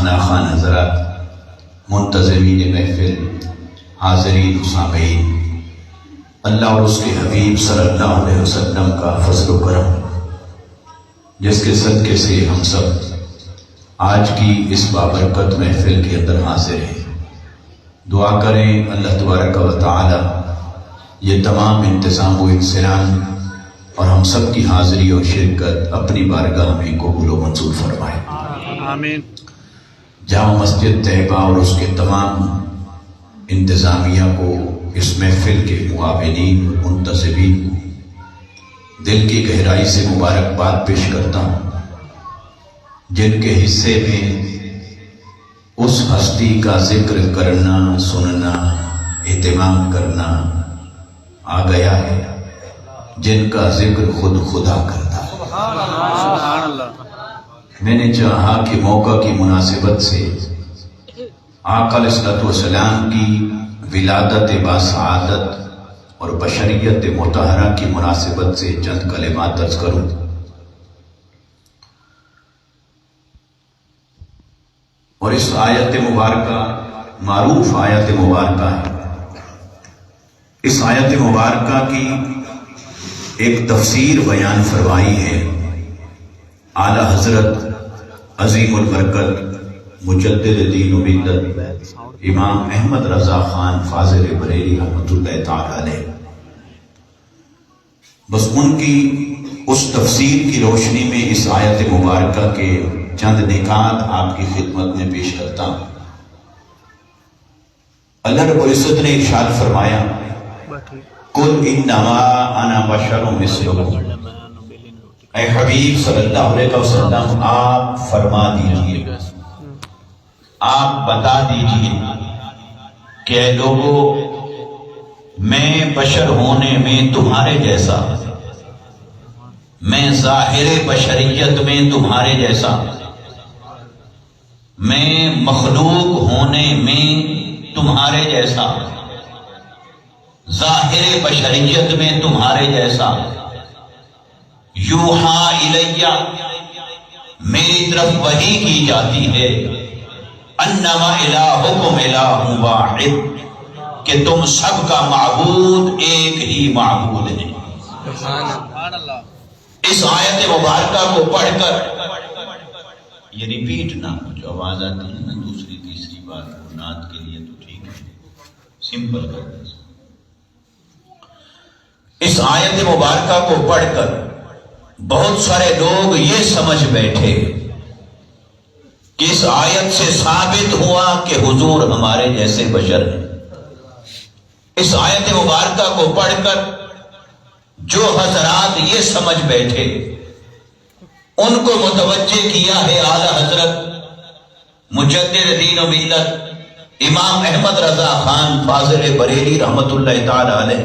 ثنا خان حضرات، منتظمین محفل، حاضرین و سامعین، اللہ اور اس کے حبیب صلی اللہ علیہ وسلم کا فضل و کرم جس کے صدقے سے ہم سب آج کی اس بابرکت محفل کے اندر حاضر ہیں، دعا کریں اللہ تبارک و تعالی یہ تمام انتظام و انسرام اور ہم سب کی حاضری اور شرکت اپنی بارگاہ میں قبول و منظور فرمائے۔ آمین۔ جامع مسجد طیبہ اور اس کے تمام انتظامیہ کو، اس محفل کے معاونین اور منتظمین دل کی گہرائی سے مبارکباد پیش کرتا ہوں جن کے حصے میں اس ہستی کا ذکر کرنا، سننا، اہتمام کرنا آ گیا ہے جن کا ذکر خود خدا کرتا ہے۔ سبحان اللہ۔ میں نے چاہا کہ موقع کی مناسبت سے آقا علیہ الصلوۃ والسلام کی ولادت باسعادت اور بشریت مطہرہ کی مناسبت سے چند کلمات درج کروں۔ اور اس آیت مبارکہ معروف آیت مبارکہ ہے، اس آیت مبارکہ کی ایک تفسیر بیان فرمائی ہے اعلیٰ حضرت عظیم البرکت مجدد دین و ملت امام احمد رضا خان فاضل بریلی رحمۃ اللہ تعالی علیہ۔ بس ان کی اس تفسیر کی روشنی میں اس آیت مبارکہ کے چند نکات آپ کی خدمت میں پیش کرتا ہوں۔ اللہ رب العزت نے ارشاد فرمایا، قل انما انا بشر مثلکم، اے حبیب صلی اللہ علیہ وسلم آپ فرما دیجئے، آپ بتا دیجئے کہ اے لوگوں میں بشر ہونے میں تمہارے جیسا، میں ظاہر بشریت میں تمہارے جیسا، میں مخلوق ہونے میں تمہارے جیسا، ظاہر بشریت میں تمہارے جیسا، یوحا الیہ میری طرف وحی کی جاتی ہے، انما الہکم الہ واحد کہ تم سب کا معبود ایک ہی معبود ہے۔ سبحان اللہ۔ اس آیت مبارکہ کو پڑھ کر یہ ریپیٹ نہ ہو، جو آواز آتی ہے نا دوسری تیسری بار نعت کے لیے تو ٹھیک ہے، سمپل کر دیں۔ اس آیت مبارکہ کو پڑھ کر بہت سارے لوگ یہ سمجھ بیٹھے کہ اس آیت سے ثابت ہوا کہ حضور ہمارے جیسے بشر ہیں۔ اس آیت مبارکہ کو پڑھ کر جو حضرات یہ سمجھ بیٹھے ان کو متوجہ کیا ہے اعلیٰ حضرت مجدد دین و ملت امام احمد رضا خان فاضل بریلی رحمۃ اللہ تعالی علیہ۔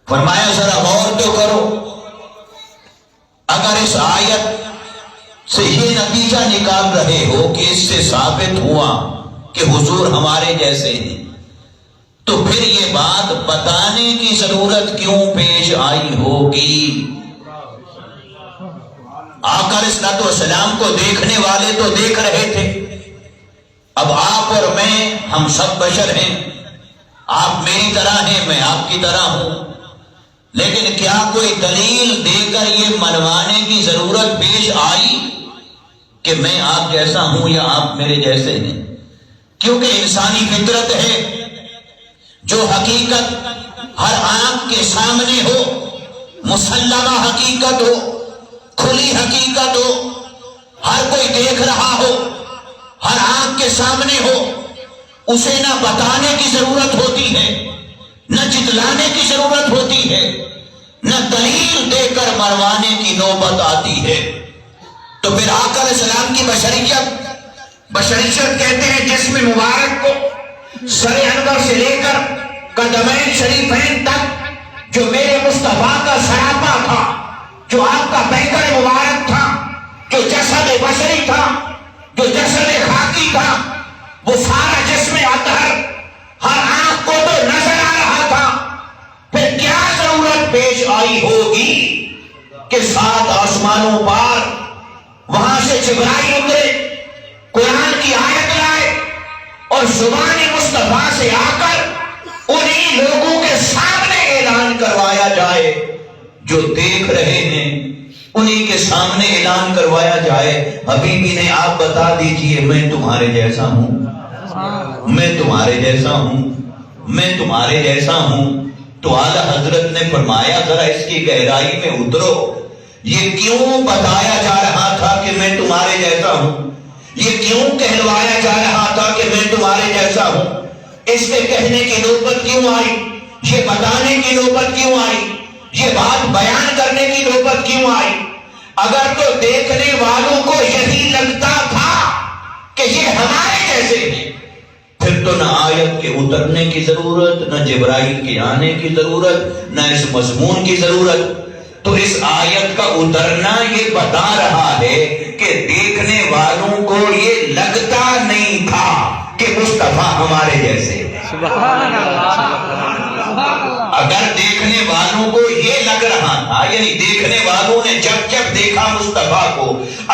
فرمایا ذرا غور تو کرو، اگر اس آیت سے یہ نتیجہ نکال رہے ہو کہ اس سے ثابت ہوا کہ حضور ہمارے جیسے ہیں، تو پھر یہ بات بتانے کی ضرورت کیوں پیش آئی ہوگی؟ آقا علیہ الصلوۃ والسلام کو دیکھنے والے تو دیکھ رہے تھے، اب آپ اور میں ہم سب بشر ہیں، آپ میری طرح ہیں، میں آپ کی طرح ہوں، لیکن کیا کوئی دلیل دے کر یہ منوانے کی ضرورت پیش آئی کہ میں آپ جیسا ہوں یا آپ میرے جیسے ہیں؟ کیونکہ انسانی فطرت ہے، جو حقیقت ہر آنکھ کے سامنے ہو، مسلمہ حقیقت ہو، کھلی حقیقت ہو، ہر کوئی دیکھ رہا ہو، ہر آنکھ کے سامنے ہو، اسے نہ بتانے کی ضرورت ہوتی ہے، نہ جتلانے کی ضرورت ہوتی ہے، نہ دلیل دے کر مروانے کی نوبت آتی ہے۔ تو پھر آقا علیہ السلام کی بشریت کہتے ہیں جسم مبارک کو سر انور سے لے کر قدمین شریفین تک جو میرے مصطفیٰ کا سراپا تھا، جو آپ کا پیکر مبارک تھا، جو جسد بشری تھا، جو جسد خاکی تھا، وہ سارا جسم اطہر ہر آنکھ کو تو نظر آ رہا تھا، پھر کیا ضرورت پیش آئی ہوگی کہ 7 آسمانوں پار وہاں سے جبرائیل اترے، قرآن کی اور زبان مصطفیٰ سے آ کر انہی لوگوں کے سامنے اعلان کروایا جائے جو دیکھ رہے ہیں، انہی کے سامنے اعلان کروایا جائے، حبیبی نے آپ بتا دیجئے میں تمہارے جیسا ہوں، میں تمہارے جیسا ہوں، میں تمہارے جیسا ہوں۔ تو اعلیٰ حضرت نے فرمایا ذرا اس کی گہرائی میں اترو، یہ کیوں بتایا جا رہا تھا کہ میں تمہارے جیسا ہوں؟ یہ کیوں کہلوایا جا رہا تھا کہ میں تمہارے جیسا ہوں؟ اس سے کہنے کی نوبت کیوں آئی؟ یہ بتانے کی نوبت کیوں آئی؟ یہ بات بیان کرنے کی نوبت کیوں آئی؟ اگر تو دیکھنے والوں کو یہی لگتا تھا کہ یہ ہمارے جیسے ہیں، پھر تو نہ آیت کے اترنے کی ضرورت، نہ جبرائیل کے آنے کی ضرورت، نہ اس مضمون کی ضرورت۔ تو اس آیت کا اترنا یہ بتا رہا ہے کہ دیکھنے والوں کو یہ لگتا نہیں تھا کہ مصطفیٰ ہمارے جیسے ہیں۔ سبحان اللہ۔ اگر دیکھنے والوں کو یہ لگ رہا تھا، یعنی دیکھنے والوں نے جب جب دیکھا مصطفیٰ کو،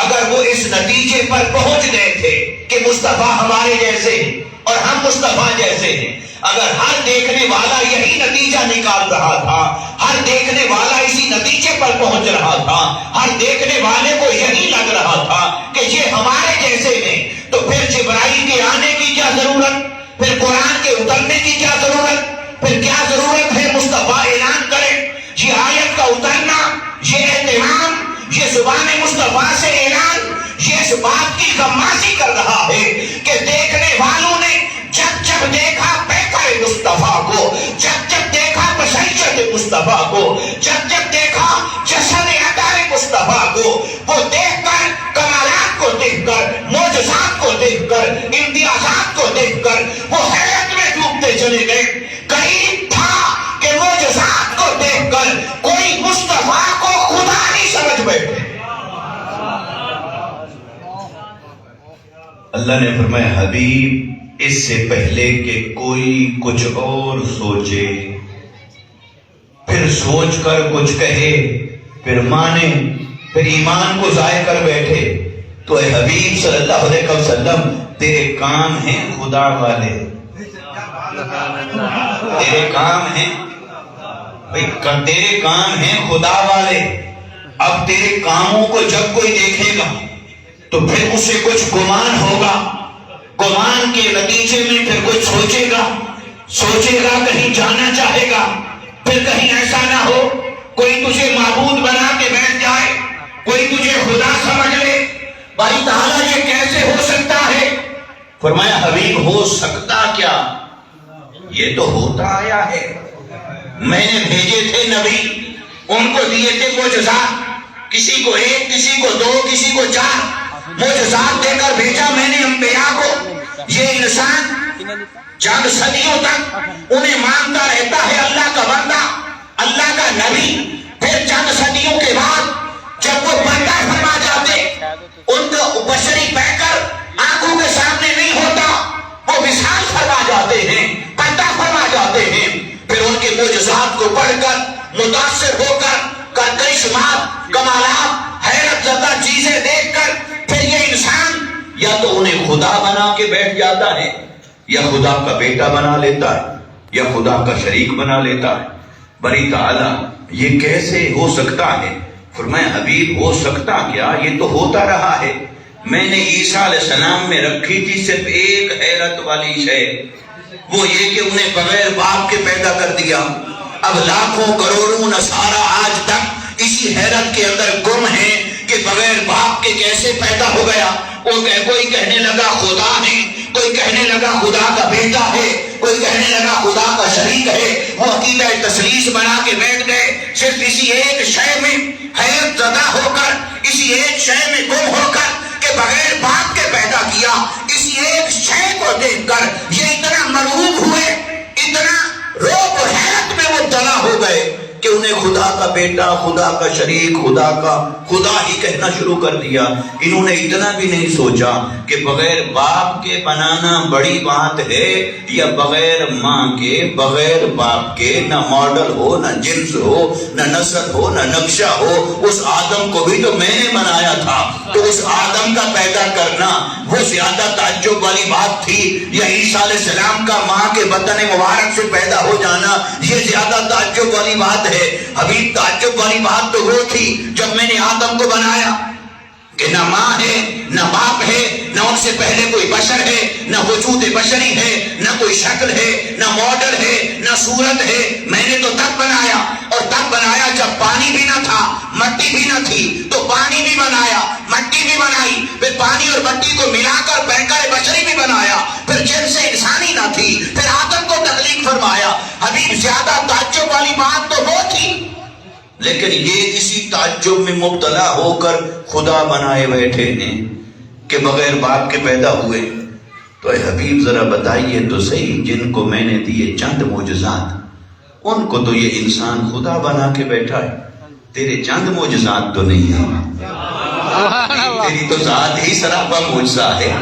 اگر وہ اس نتیجے پر پہنچ گئے تھے کہ مصطفیٰ ہمارے جیسے ہیں اور ہم مصطفیٰ جیسے ہیں، اگر ہر دیکھنے والا یہی نتیجہ نکال رہا تھا، ہر دیکھنے والا اسی نتیجے پر پہنچ رہا تھا، ہر دیکھنے والے کو یہی لگ رہا تھا کہ یہ ہمارے جیسے ہیں، تو پھر جبرائیل کے آنے کی کیا ضرورت؟ پھر قرآن کے اترنے کی کیا ضرورت؟ پھر کیا ضرورت ہے مصطفیٰ اعلان کرے؟ یہ آیت کا اترنا، یہ اہتمام، یہ زبان مصطفیٰ سے اعلان، یہ اس بات کی غمازی کر رہا ہے کہ دیکھنے والوں نے جب جب دیکھا پیکر مصطفیٰ کو، جب جب دیکھا بشریت مصطفیٰ کو، جب جب دیکھا جسد ادار مصطفیٰ کو، وہ دیکھ کر کمالات کو دیکھ کر، معجزات کو دیکھ کر، امتیازات کو دیکھ کر وہ حیرت میں ڈوبتے چلے گئے۔ قریب تھا کہ معجزات کو دیکھ کر کوئی مصطفیٰ کو خدا نہیں سمجھ بیٹھے۔ اللہ نے فرمایا حبیب اس سے پہلے کہ کوئی کچھ اور سوچے، پھر سوچ کر کچھ کہے، پھر مانے، پھر ایمان کو ضائع کر بیٹھے، تو اے حبیب صلی اللہ علیہ وسلم تیرے کام ہیں خدا والے، تیرے کام ہیں تیرے کام ہیں خدا والے۔ اب تیرے کاموں کو جب کوئی دیکھے گا تو پھر اسے کچھ گمان ہوگا، گمان کے نتیجے میں پھر کچھ سوچے گا، کہیں جانا چاہے گا، پھر کہیں ایسا نہ ہو کوئی تجھے معبود بنا کے بیٹھ جائے، کوئی تجھے خدا سمجھ لے۔ باری تعالیٰ یہ کیسے ہو سکتا ہے؟ فرمایا حبیب ہو سکتا کیا، یہ تو ہوتا آیا ہے۔ میں نے بھیجے تھے نبی، ان کو دیے تھے معجزات، کسی کو ایک، کسی کو دو، کسی کو چار معجزات دے کر بھیجا میں نے انبیاء کو۔ یہ انسان چند صدیوں تک انہیں مانتا رہتا ہے اللہ کا بندہ، اللہ کا نبی، پھر چند صدیوں کے بعد جب وہ پردہ فرما جاتے، ان کا بشری پیکر آنکھوں کے سامنے نہیں ہوتا، وہ وصال فرما جاتے ہیں، پردہ فرما جاتے ہیں، پھر ان کے معجزات کو پڑھ کر متاثر ہو کر کرشمات، کمالات، حیرت زدہ چیزیں دیکھ کر پھر یہ انسان یا تو انہیں خدا بنا کے بیٹھ جاتا ہے، یا خدا کا بیٹا بنا لیتا ہے، یا خدا کا شریک بنا لیتا ہے۔ بری تعالیٰ یہ کیسے ہو سکتا ہے؟ فرمایا حبیب ہو سکتا کیا، یہ تو ہوتا رہا ہے۔ میں نے عیسیٰ علیہ السلام میں رکھی تھی صرف ایک حیرت والی شے، وہ یہ کہ انہیں بغیر باپ کے پیدا کر دیا۔ اب لاکھوں کروڑوں نصارہ آج تک اسی حیرت کے اندر گم ہیں کہ بغیر باپ کے کیسے پیدا ہو گیا۔ کوئی کہنے لگا خدا ہے، کوئی کہنے لگا خدا کا بیٹا ہے، کوئی کہنے لگا خدا کا شریک ہے۔ وہ عقیدہ تثلیث بنا کے بیٹھ گئے، صرف اسی ایک شے میں حیرت زدہ ہو کر، اسی ایک شے میں گم ہو کر کہ بغیر باپ کے پیدا کیا۔ اسی ایک شے کو دیکھ کر یہ اتنا مرعوب ہوئے، اتنا روب و حیرت میں مبتلا ہو گئے کہ انہیں خدا کا بیٹا، خدا کا شریک، خدا ہی کہنا شروع کر دیا۔ انہوں نے اتنا بھی نہیں سوچا کہ بغیر باپ کے بنانا بڑی بات ہے یا بغیر ماں کے، بغیر باپ کے، نہ ماڈل ہو، نہ جنس ہو، نہ نسل ہو، نہ نقشہ ہو، اس آدم کو بھی تو میں نے بنایا تھا۔ تو اس آدم کا پیدا کرنا وہ زیادہ تعجب والی بات تھی یا عیسیٰ علیہ السلام کا ماں کے بطن مبارک سے پیدا ہو جانا یہ زیادہ تعجب والی بات ہے؟ حبیب تعجب والی بات تو وہ تھی جب میں نے آدم کو بنایا کہ نہ ماں ہے، نہ باپ ہے، نہ ان سے پہلے کوئی بشر ہے، نہ وجود بشری ہے، نہ کوئی شکل ہے، نہ ماڈل ہے، نہ صورت ہے۔ میں نے تو تب بنایا، اور تب بنایا جب پانی بھی نہ تھا، مٹی بھی نہ تھی، تو پانی بھی بنایا، مٹی بھی بنائی، پھر پانی اور مٹی کو ملا کر پیکر بشری بھی بنایا، پھر جن سے انسانی نہ تھی، پھر آدم کو تخلیق فرمایا۔ حبیب زیادہ تعجب والی بات تو وہ تھی، لیکن یہ اسی تعجب میں مبتلا ہو کر خدا بنائے بیٹھے ہیں کہ بغیر باپ کے پیدا ہوئے۔ تو اے حبیب ذرا بتائیے تو صحیح، جن کو میں نے دیے چند معجزات، ان کو تو یہ انسان خدا بنا کے بیٹھا ہے، تیرے چند معجزات تو نہیں ہیں، تیری تو ذات ہی سراپا معجزہ ہے۔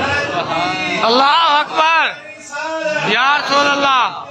اللہ اکبر، یا رسول اللہ،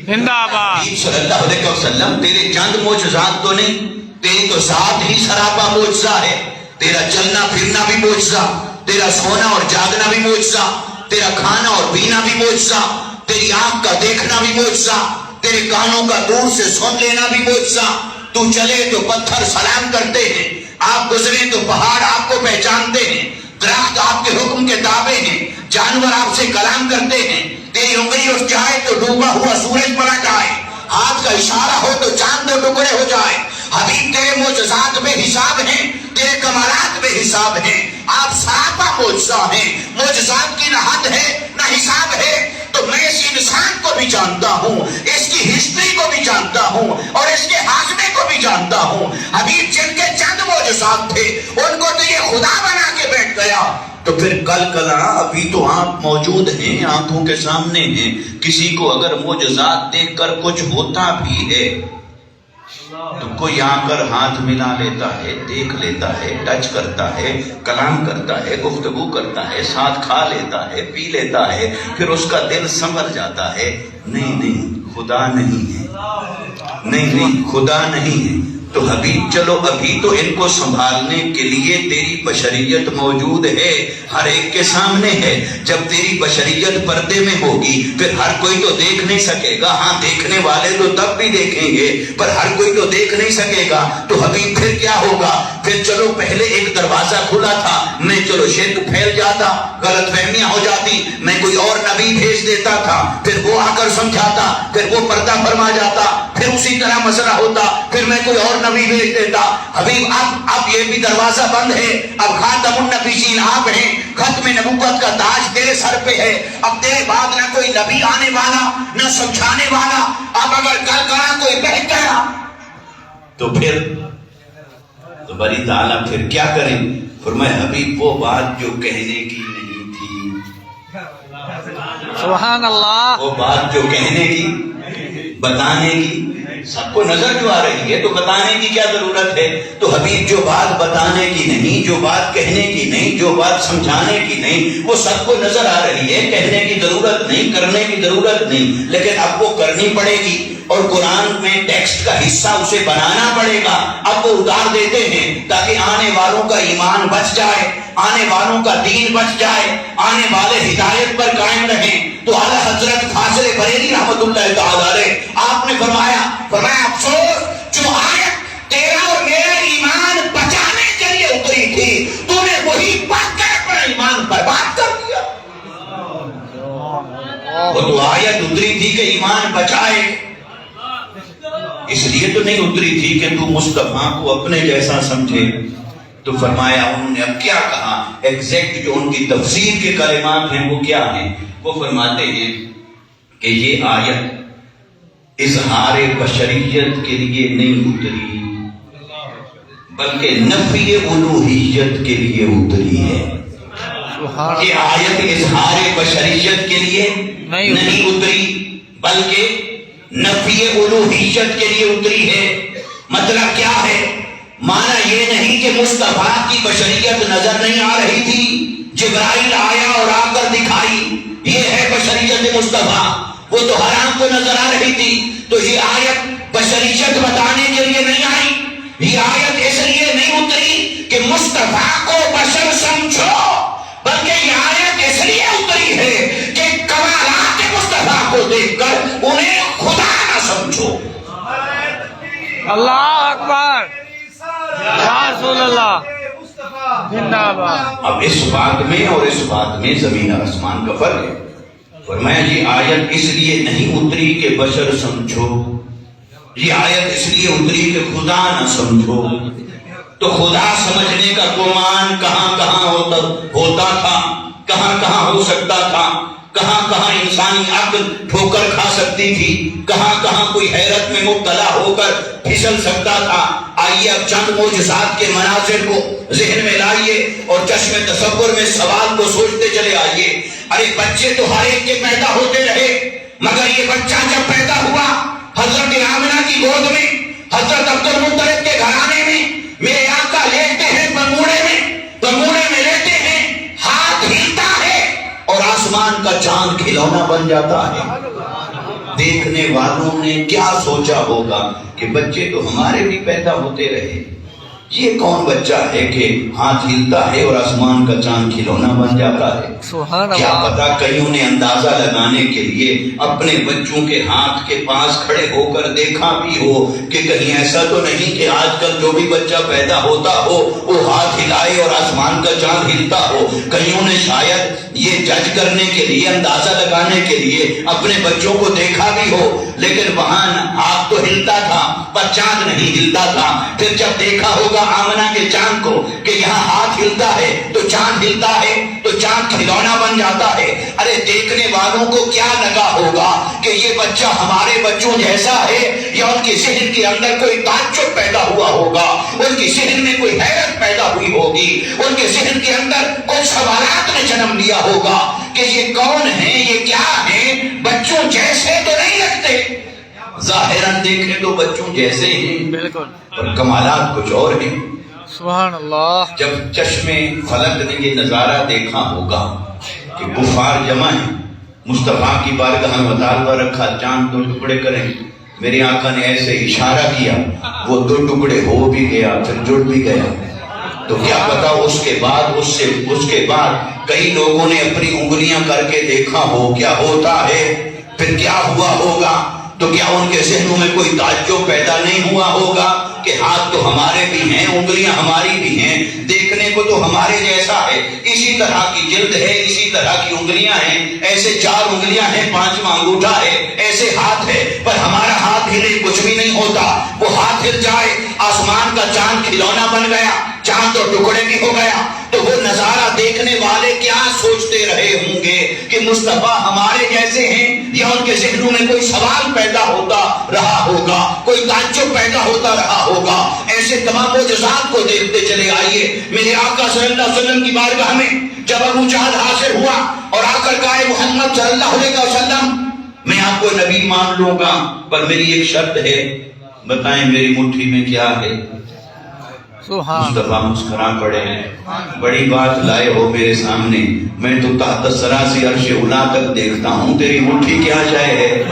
زندہ باد۔ صلی اللہ علیہ وسلم تیرے چند معجزات تو نہیں، تیری تو ذات ہی سراپا معجزہ ہے۔ تیرا چلنا پھرنا بھی معجزہ، تیرا سونا اور جاگنا بھی معجزہ، تیرا کھانا اور پینا بھی معجزہ، تیری آنکھ کا دیکھنا بھی معجزہ، تیرے کانوں کا دور سے سن لینا بھی معجزہ۔ تو چلے تو پتھر سلام کرتے ہیں، آپ گزرے تو پہاڑ آپ کو پہچانتے ہیں، درخت آپ کے حکم کے تابع ہیں، جانور آپ سے کلام کرتے ہیں، تیری انگلی اٹھ جائے تو ڈوبا ہوا سورج پلٹ آئے، ہاتھ کا اشارہ ہو تو چاند دو ٹکڑے ہو جائے۔ حبیب تیرے معجزات بے حساب ہیں، تیرے کمالات بے حساب ہیں، آپ سراپا معجزہ ہیں، معجزات کی نہ حد ہے نہ حساب ہے۔ تو میں اس انسان کو بھی جانتا ہوں، اس کی ہسٹری کو بھی جانتا ہوں، اور اس کے ہاضمے کو بھی جانتا ہوں۔ حبیب جن کے چند معجزات تھے ان کو تو یہ خدا بنا کے بیٹھ گیا۔ تو پھر کل کلا ابھی تو آپ موجود ہیں، آنکھوں کے سامنے ہیں، کسی کو اگر معجزات دیکھ کر کچھ ہوتا بھی ہے تو کوئی آ کر ہاتھ ملا لیتا ہے، دیکھ لیتا ہے، ٹچ کرتا ہے، کلام کرتا ہے، گفتگو کرتا ہے، ساتھ کھا لیتا ہے، پی لیتا ہے، پھر اس کا دل سنور جاتا ہے۔ نہیں، خدا نہیں ہے، نہیں، خدا نہیں ہے۔ تو حبیب چلو ابھی تو ان کو سنبھالنے کے لیے تیری بشریت موجود ہے، ہر ایک کے سامنے ہے۔ جب تیری بشریت پردے میں ہوگی پھر ہر کوئی تو دیکھ نہیں سکے گا، ہاں دیکھنے والے تو تب بھی دیکھیں گے پر ہر کوئی تو دیکھ نہیں سکے گا۔ تو حبیب پھر کیا ہوگا؟ پھر چلو پہلے ایک دروازہ کھلا تھا، میں چلو شرک پھیل جاتا، غلط فہمیاں ہو جاتی، میں کوئی اور نبی بھیج دیتا تھا، پھر وہ آ کر سمجھاتا، پھر وہ پردہ فرما جاتا، پھر اسی طرح مسئلہ ہوتا، پھر میں کوئی اور نبی بھیج دیتا۔ حبیب اب یہ بھی دروازہ بند ہے، اب خاتم النبیین آپ ہیں، ختم نبوت کا تاج تیرے سر پہ ہے، اب تیرے بعد نہ کوئی نبی آنے والا نہ سمجھانے والا۔ اب اگر کل کہاں کوئی بہک گیا تو پھر تو بری تعالیٰ پھر کیا کریں؟ فرمایا حبیب وہ بات جو کہنے کی نہیں تھی، سبحان اللہ، وہ بات جو کہنے کی، بتانے کی، سب کو نظر جو آ رہی ہے تو بتانے کی کیا ضرورت ہے؟ تو حبیب جو بات بتانے کی نہیں، جو بات کہنے کی نہیں، جو بات سمجھانے کی نہیں، وہ سب کو نظر آ رہی ہے، کہنے کی ضرورت نہیں، کرنے کی ضرورت نہیں، لیکن اب وہ کرنی پڑے گی، اور قرآن میں ٹیکسٹ کا حصہ اسے بنانا پڑے گا۔ اب وہ اتار دیتے ہیں تاکہ آنے والوں کا ایمان بچ جائے، آنے والوں کا دین بچ جائے، آنے والے ہدایت پر قائم رہیں۔ تو اعلیٰ حضرت فاضل بریلوی رحمۃ اللہ تعالی علیہ آپ نے فرمایا افسوس جو آیت تیرا اور میرا ایمان بچانے کے لیے اتری تھی، تو نے وہی پڑھ کر اپنا ایمان برباد کر دیا۔ وہ تو آیت اتری تھی کہ ایمان بچائے، اس لیے تو نہیں اتری تھی کہ تو مصطفیٰ کو اپنے جیسا سمجھے۔ تو فرمایا انہوں نے اب کیا کہا، ایگزیکٹ جو ان کی تفسیر کے کلمات ہیں وہ کیا ہیں؟ وہ فرماتے ہیں کہ یہ آیت اظہار بشریت کے لیے نہیں اتری بلکہ نفی الوہیت کے لیے اتری ہے۔ یہ آیت اظہار بشریت کے لیے نہیں اتری بلکہ نفی الوہیت کے لیے اتری ہے۔ مطلب کیا ہے؟ معنی یہ نہیں کہ مصطفیٰ کی بشریت نظر نہیں آ رہی تھی، جبرائیل آیا اور آ کر دکھائی، یہ ہے بشریت مصطفیٰ، وہ تو حرام کو نظر آ رہی تھی۔ تو یہ آیت بشریت بتانے کے لیے نہیں آئی، یہ آیت اس لیے نہیں اتری کہ مصطفیٰ کو بشر سمجھو، بلکہ یہ آیت اس لیے اتری ہے کہ کمالات مصطفیٰ کو دیکھ کر انہیں خدا نہ سمجھو۔ اللہ اکبر، یا رسول اللہ، زندہ باد۔ اب اس بات میں اور اس بات میں زمین اور آسمان کا فرق ہے۔ فرمایا یہ آیت اس لیے نہیں اتری کہ بشر سمجھو، یہ آیت اس لیے اتری کہ خدا نہ سمجھو۔ تو خدا سمجھنے کا گمان کہاں کہاں ہوتا تھا، کہاں کہاں ہو سکتا تھا، کہاں کہاں انسانی عقل ٹھوکر کھا سکتی تھی، کہاں کہاں کوئی حیرت میں مبتلا ہو کر پھسل سکتا تھا۔ آئیے اب چند معجزات کے مناظر کو ذہن میں لائیے اور چشم تصور میں سوال کو سوچتے چلے آئیے۔ ارے بچے تو ہر ایک کے پیدا ہوتے رہے، مگر یہ بچہ جب پیدا ہوا حضرت آمنہ کی گود میں، حضرت عبد المطلب کے گھرانے میں، میرے آقا لیٹتے ہیں بموڑے میں لیٹے ہیں، ہاتھ ہلتا ہے اور آسمان کا چاند کھلونا بن جاتا ہے۔ دیکھنے والوں نے کیا سوچا ہوگا کہ بچے تو ہمارے بھی پیدا ہوتے رہے، یہ کون بچہ ہے کہ ہاتھ ہلتا ہے اور آسمان کا چاند کھلونا بن جاتا ہے؟ سبحان کیا اللہ۔ پتا کئیوں نے اندازہ لگانے کے لیے اپنے بچوں کے ہاتھ کے پاس کھڑے ہو کر دیکھا بھی ہو کہ کہیں ایسا تو نہیں کہ آج کل جو بھی بچہ پیدا ہوتا ہو وہ ہاتھ ہلائے اور آسمان کا چاند ہلتا ہو۔ کئیوں نے شاید یہ جج کرنے کے لیے، اندازہ لگانے کے لیے اپنے بچوں کو دیکھا بھی ہو، لیکن وہاں ہاتھ تو ہلتا تھا پر چاند نہیں ہلتا تھا۔ پھر جب دیکھا ہوگا آمنہ کے چاند کو کہ یہاں ہاتھ ہلتا ہے تو چاند ہلتا ہے تو چاند کھلونا بن جاتا ہے، ارے دیکھنے والوں کو کیا لگا ہوگا کہ یہ بچہ ہمارے بچوں جیسا ہے، یا ان کے ذہن کے اندر کوئی تعجب پیدا ہوا ہوگا، ان کے ذہن میں کوئی حیرت پیدا ہوئی ہوگی، ان کے ذہن کے اندر کچھ سوالات نے جنم لیا ہوگا کہ یہ کون ہے، یہ کیا ہے، بچوں جیسے تو نہیں لگتے۔ ظاہراً دیکھیں تو بچوں جیسے ہیں بالکل، اور کمالات کچھ اور ہیں۔ سبحان اللہ۔ جب چشمے فلک نے یہ نظارہ دیکھا ہوگا کہ کفار جمع ہیں، مصطفیٰ کی بارگاہ میں مطالبہ رکھا چاند 2 ٹکڑے کریں، میرے آقا نے ایسے اشارہ کیا، وہ 2 ٹکڑے ہو بھی گیا پھر جڑ بھی گیا۔ تو کیا پتا اس کے بعد کئی لوگوں نے اپنی انگلیاں کر کے دیکھا ہو کیا ہوتا ہے، پھر کیا ہوا ہوگا؟ تو کیا ان کے ذہنوں میں کوئی تعجب پیدا نہیں ہوا ہوگا کہ ہاتھ تو ہمارے بھی ہیں، انگلیاں ہماری بھی ہیں، دیکھنے کو تو ہمارے جیسا ہے، اسی طرح کی جلد ہے، اسی طرح کی انگلیاں ہیں، ایسے 4 انگلیاں ہیں، 5واں انگوٹھا ہے، ایسے ہاتھ ہے، پر ہمارا ہاتھ ہلے کچھ بھی نہیں ہوتا، وہ ہاتھ ہل جائے آسمان کا چاند کھلونا بن گیا، چاند تو ٹکڑے بھی ہو گیا۔ تو وہ نظارہ دیکھنے والے کیا سوچتے رہے ہوں گے کہ مصطفیٰ ہمارے جیسے ہیں، یا ان کے ذہنوں میں کوئی سوال پیدا ہوتا رہا ہوگا، کوئی تعجب پیدا ہوتا رہا ہوگا۔ ایسے تمام معجزات کو دیکھتے چلے آئیے۔ میرے آقا صلی اللہ علیہ وسلم کی بارگاہ میں جب ابو جہل حاضر ہوا اور آ کر کہا محمد صلی اللہ علیہ وسلم میں آپ کو نبی مان لوں گا پر میری ایک شرط ہے، بتائیں میری مٹھی میں کیا ہے؟ مصطفیٰ مسکرا پڑے ہیں، بڑی بات لائے ہو میرے سامنے، میں تو تحت سراسی عرش اولا تک دیکھتا ہوں، تیری مٹھی کیا شے ہے؟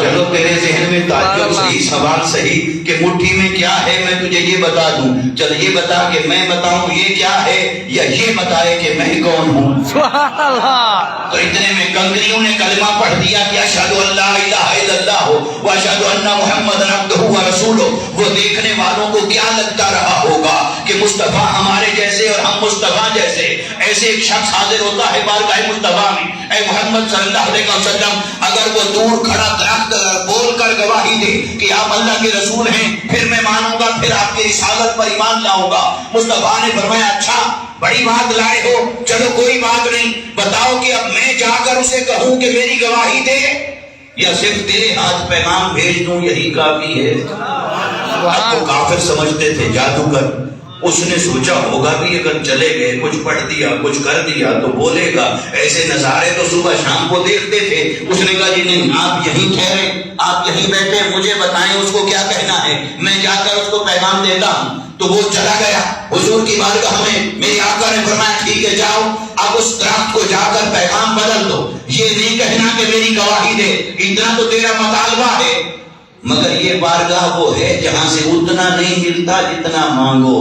چلو تیرے ذہن میں تعجب صحیح، سوال صحیح کہ مٹھی میں کیا ہے، میں تجھے یہ بتا دوں، چل یہ بتا کہ میں بتاؤں یہ کیا ہے، یا یہ بتائے کہ میں کون ہوں؟ سبحان اللہ۔ تو اتنے میں کنکریوں نے کلمہ پڑھ دیا کہ اشہد ان لا الہ الا اللہ واشہد ان محمد عبدہ ورسولہ۔ وہ دیکھنے والوں کو کیا لگتا رہا ہوگا کہ مصطفیٰ ہمارے جیسے اور ہم مصطفیٰ جیسے۔ ایسے ایک شخص حاضر ہوتا ہے بارگاہ مصطفیٰ میں، اے محمد صلی اللہ علیہ وسلم اگر وہ دور کھڑا درخت بول کر گواہی دے کہ آپ اللہ کے رسول ہیں پھر میں مانوں گا، پھر آپ کی رسالت پر ایمان لاؤں گا۔ مصطفیٰ نے فرمایا اچھا بڑی بات لائے ہو، چلو کوئی بات نہیں، بتاؤ کہ اب میں جا کر اسے کہوں کہ میری گواہی دے یا صرف تیرے ہاتھ پیغام بھیج دوں یہی کافی ہے؟ اب وہ کافر سمجھتے تھے جادوگر، اس نے سوچا ہوگا بھی اگر چلے گئے کچھ پڑھ دیا کچھ کر دیا تو بولے گا، ایسے نظارے تو صبح شام کو دیکھتے تھے۔ اس نے کہا جی نہیں، آپ یہیں ٹھہرے، آپ یہیں بیٹھے، مجھے بتائیں اس کو کیا کہنا ہے، میں جا کر اس کو پیغام دیتا ہوں۔ تو وہ چلا گیا حضور کی بارگاہ میں۔ میرے آقا نے فرمایا ٹھیک ہے جاؤ، اب اس درخت کو جا کر پیغام بدل دو، یہ نہیں کہنا کہ میری گواہی دے، اتنا تو تیرا مطالبہ ہے، مگر یہ بارگاہ وہ ہے جہاں سے اتنا نہیں ملتا جتنا مانگو،